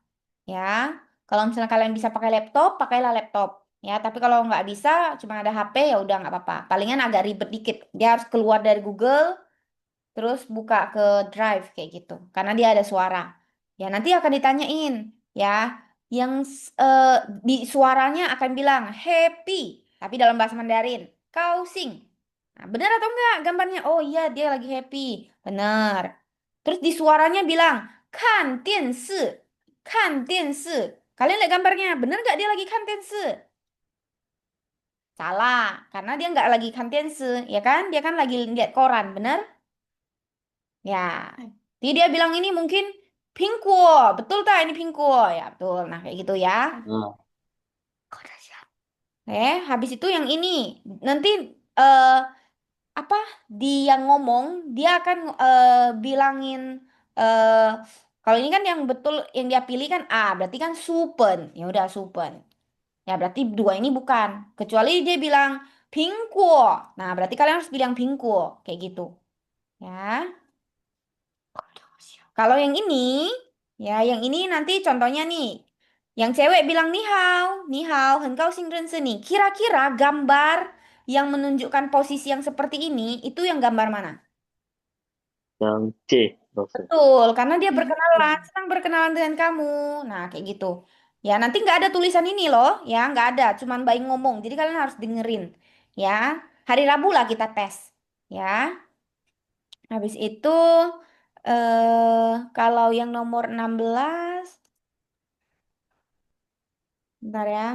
Ya, kalau misalnya kalian bisa pakai laptop, pakailah laptop. Ya, tapi kalau nggak bisa, cuma ada HP ya udah nggak apa-apa. Palingan agak ribet dikit. Dia harus keluar dari Google, terus buka ke Drive kayak gitu. Karena dia ada suara. Ya, nanti akan ditanyain ya. Yang di suaranya akan bilang happy, tapi dalam bahasa Mandarin. Kau sing. Nah, benar atau enggak gambarnya? Oh iya, dia lagi happy. Benar. Terus di suaranya bilang kan diensi. Kan diensi. Kalian lihat gambarnya, benar nggak dia lagi kan diensi? Salah, karena dia nggak lagi kan diensi, ya kan? Dia kan lagi lihat koran, benar? Ya, jadi dia bilang ini mungkin pingguo, betul tak ini pingguo? Ya betul, nah kayak gitu ya. Nah, Habis itu yang ini nanti eh apa dia ngomong, dia akan bilangin eh kalau ini kan yang betul yang dia pilih kan A, berarti kan supen, ya udah supen. Ya berarti dua ini bukan, kecuali dia bilang pingguo. Nah berarti kalian harus bilang pingguo kayak gitu, ya. Kalau yang ini, ya yang ini nanti contohnya nih. Yang cewek bilang ni hao, henkau xing rense nih. Kira-kira gambar yang menunjukkan posisi yang seperti ini, itu yang gambar mana? yang C, dosen. Betul, karena dia berkenalan, senang berkenalan dengan kamu. Nah, kayak gitu. Ya, nanti nggak ada tulisan ini loh, ya nggak ada, cuman bayi ngomong. Jadi kalian harus dengerin, ya. Hari Rabu lah kita tes, ya. Habis itu, kalau yang nomor 16 bentar ya.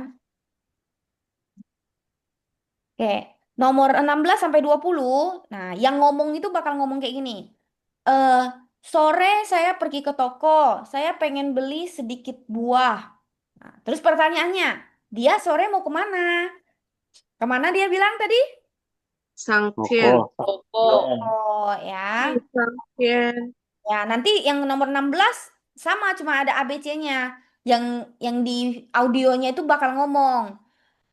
Oke, nomor 16 sampai 20. Nah, yang ngomong itu bakal ngomong kayak gini. Eh, sore saya pergi ke toko, saya pengen beli sedikit buah. Nah, terus pertanyaannya, dia sore mau kemana? Kemana dia bilang tadi? Sangtian. Toko, Toko. Saktian. Oh, ya. Sangtian. Ya, nanti yang nomor 16 sama cuma ada ABC-nya. Yang di audionya itu bakal ngomong.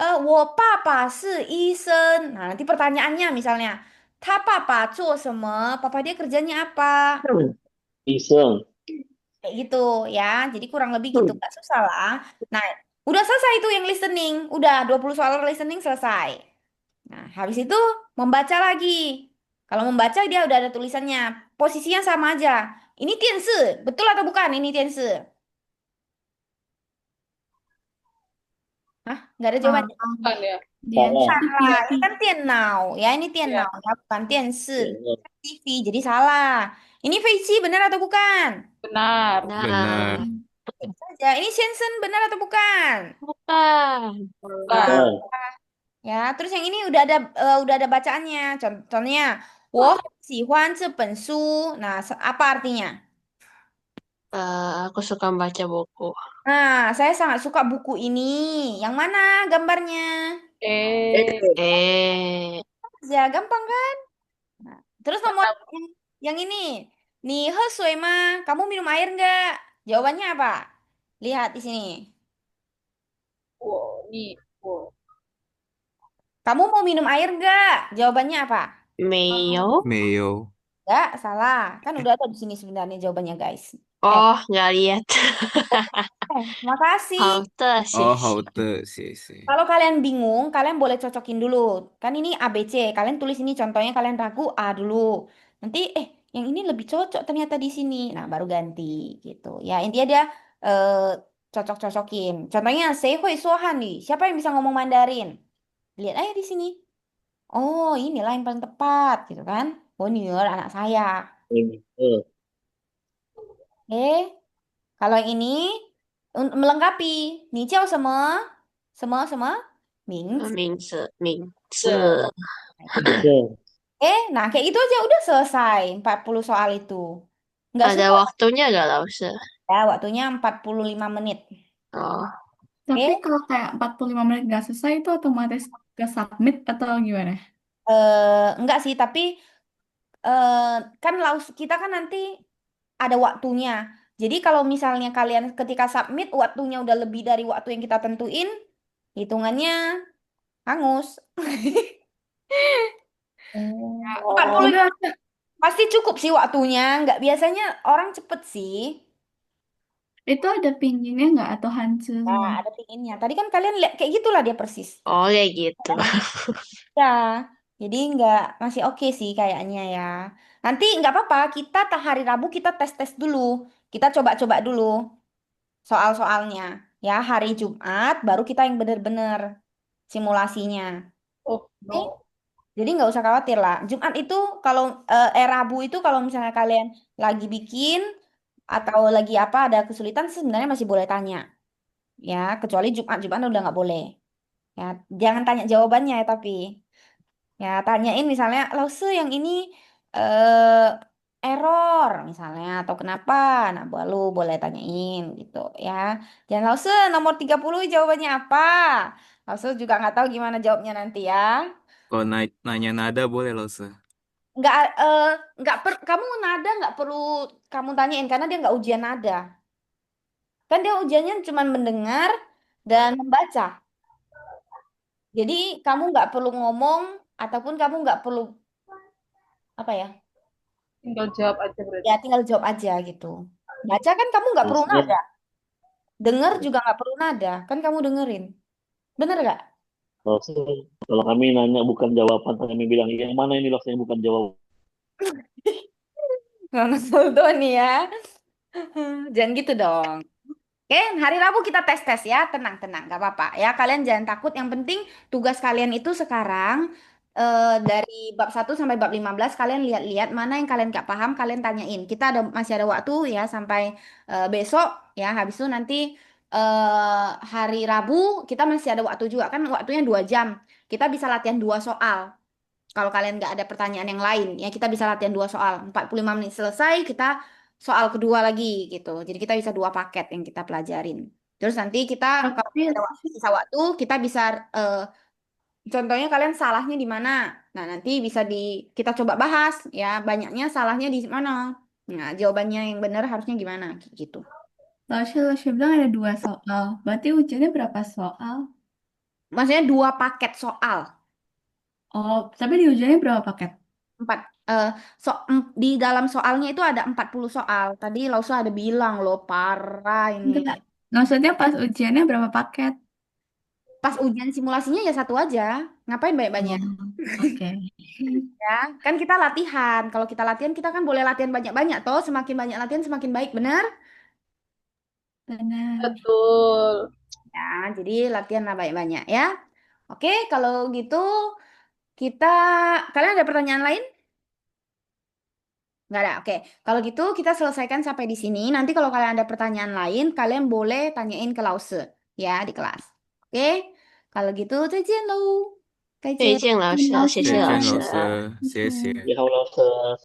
我爸爸是医生. Nah, nanti pertanyaannya misalnya, 他爸爸做什么? Papa dia kerjanya apa? Iseng. Kayak gitu ya. Jadi kurang lebih gitu, nggak susah lah. Nah, udah selesai itu yang listening. Udah 20 soal listening selesai. Nah, habis itu membaca lagi. Kalau membaca dia udah ada tulisannya. Posisinya sama aja. Ini tianse, betul atau bukan? Ini tianse. Hah? Nggak ada Ah, jawabannya. Kan ya? dia Salah. Salah, ini kan tiennau. Ya, ini Ya. tiennau. Ya, bukan tianse. Benar. TV, jadi salah. Ini Feici, benar atau bukan? Benar. Benar. Saja. Ini Shenzhen, benar atau bukan? Bukan. Bukan. Benar. Ya, terus yang ini udah ada bacaannya. Contohnya, 我很喜欢这本书. Nah, apa artinya? Aku suka baca buku. Nah, saya sangat suka buku ini. Yang mana gambarnya? Eh, Eh, Ya, gampang kan? Terus nomor yang ini. Nih, he sui ma. Kamu minum air nggak? Jawabannya apa? Lihat di sini. Wow, nih, wow. Kamu mau minum air nggak? Jawabannya apa? 没有 没有 Nggak, salah. Kan udah ada di sini sebenarnya jawabannya, guys. Eh, 哦，nggak lihat. makasih. 好的，谢哦，谢。好的，谢谢。 Kalau kalian bingung, kalian boleh cocokin dulu. Kan ini A, B, C. Kalian tulis ini contohnya kalian ragu A dulu. Nanti yang ini lebih cocok ternyata di sini. Nah, baru ganti gitu. Ya, intinya dia eh, cocok-cocokin. Contohnya, Sei Hui Suo Han nih. Siapa yang bisa ngomong Mandarin? Lihat aja di sini. Oh, inilah yang paling tepat gitu kan. Oh, Nier, anak saya. Eh, Oke. Kalau yang ini melengkapi. Ni jiao seme? Seme? Ming. 名字。Bisa. Nah kayak gitu aja udah selesai 40 soal itu. Nggak Ada susah waktunya nggak, Lause? ya, waktunya 45 menit. Oh, Tapi Oke, kalau kayak 45 menit nggak selesai itu otomatis ke submit atau gimana? enggak sih, tapi eh, kan laus kita kan nanti ada waktunya. Jadi kalau misalnya kalian ketika submit waktunya udah lebih dari waktu yang kita tentuin, hitungannya hangus. empat Oh. puluh Udah, pasti cukup sih waktunya, nggak biasanya orang cepet sih. itu ada pinginnya nggak atau hancur Nah, semua? ada pinginnya. Tadi kan kalian lihat kayak gitulah dia persis. oh kayak gitu. Ya, jadi nggak masih oke sih kayaknya ya. Nanti nggak apa-apa, kita tak hari Rabu kita tes-tes dulu. Kita coba-coba dulu soal-soalnya. Ya, hari Jumat baru kita yang bener-bener simulasinya. Oh, Oke? no. Jadi nggak usah khawatir lah. Jumat itu kalau Rabu itu kalau misalnya kalian lagi bikin atau lagi apa ada kesulitan sebenarnya masih boleh tanya. Ya, kecuali Jumat udah nggak boleh. Ya, jangan tanya jawabannya ya tapi. Ya, tanyain misalnya, Lause yang ini error misalnya atau kenapa. Nah, lu boleh tanyain gitu ya. Jangan Lause nomor 30 jawabannya apa? Lause juga nggak tahu gimana jawabnya nanti ya. Kalau nanya nada boleh loh, Se. Nggak kamu nada nggak perlu kamu tanyain karena dia nggak ujian nada. Kan dia ujiannya cuma mendengar dan membaca. Jadi kamu nggak perlu ngomong ataupun kamu nggak perlu apa ya? Tinggal jawab aja Ya berarti. tinggal jawab aja gitu. Baca kan kamu nggak perlu Maksudnya, nada. Dengar juga nggak perlu nada. Kan kamu dengerin. Bener nggak? kalau kami nanya bukan jawaban, kami bilang yang mana ini loh yang bukan jawaban. Nggak tuh nih ya. Jangan gitu dong. Oke, hari Rabu kita tes-tes ya. Tenang, nggak apa-apa ya. Kalian jangan takut. Yang penting tugas kalian itu sekarang dari bab 1 sampai bab 15 kalian lihat-lihat mana yang kalian nggak paham, kalian tanyain. Kita masih ada waktu ya sampai besok ya. Habis itu nanti hari Rabu kita masih ada waktu juga kan waktunya 2 jam. Kita bisa latihan 2 soal. Kalau kalian nggak ada pertanyaan yang lain, ya kita bisa latihan 2 soal. 45 menit selesai, kita soal kedua lagi gitu. Jadi kita bisa 2 paket yang kita pelajarin. Terus nanti kita kalau Tapi ada sisa waktu, kita bisa eh, contohnya kalian salahnya di mana. Nah, nanti bisa kita coba bahas ya, banyaknya salahnya di mana. Nah, jawabannya yang benar harusnya gimana gitu. Lalu bilang ada 2 soal. Berarti ujiannya berapa soal? Maksudnya 2 paket soal. Oh, tapi di ujiannya berapa paket? Empat di dalam soalnya itu ada 40 soal. Tadi Lausa ada bilang loh, parah ini. Enggak. Maksudnya pas ujiannya berapa paket? Pas ujian simulasinya ya satu aja. Ngapain banyak-banyak? Oh, oke. Ya, kan kita latihan. Kalau kita latihan, kita kan boleh latihan banyak-banyak toh. Semakin banyak latihan, semakin baik, benar? Benar. Betul. Ya, jadi latihan lah banyak-banyak ya. Oke, kalau gitu kita kalian ada pertanyaan lain? Nggak ada. Oke, kalau gitu kita selesaikan sampai di sini. Nanti kalau kalian ada pertanyaan lain, kalian boleh tanyain ke Lause ya di kelas. Oke, kalau gitu, 再见喽，再见。再见，老师，老谢谢老再见，师，师。老师，谢谢。Ya Allah,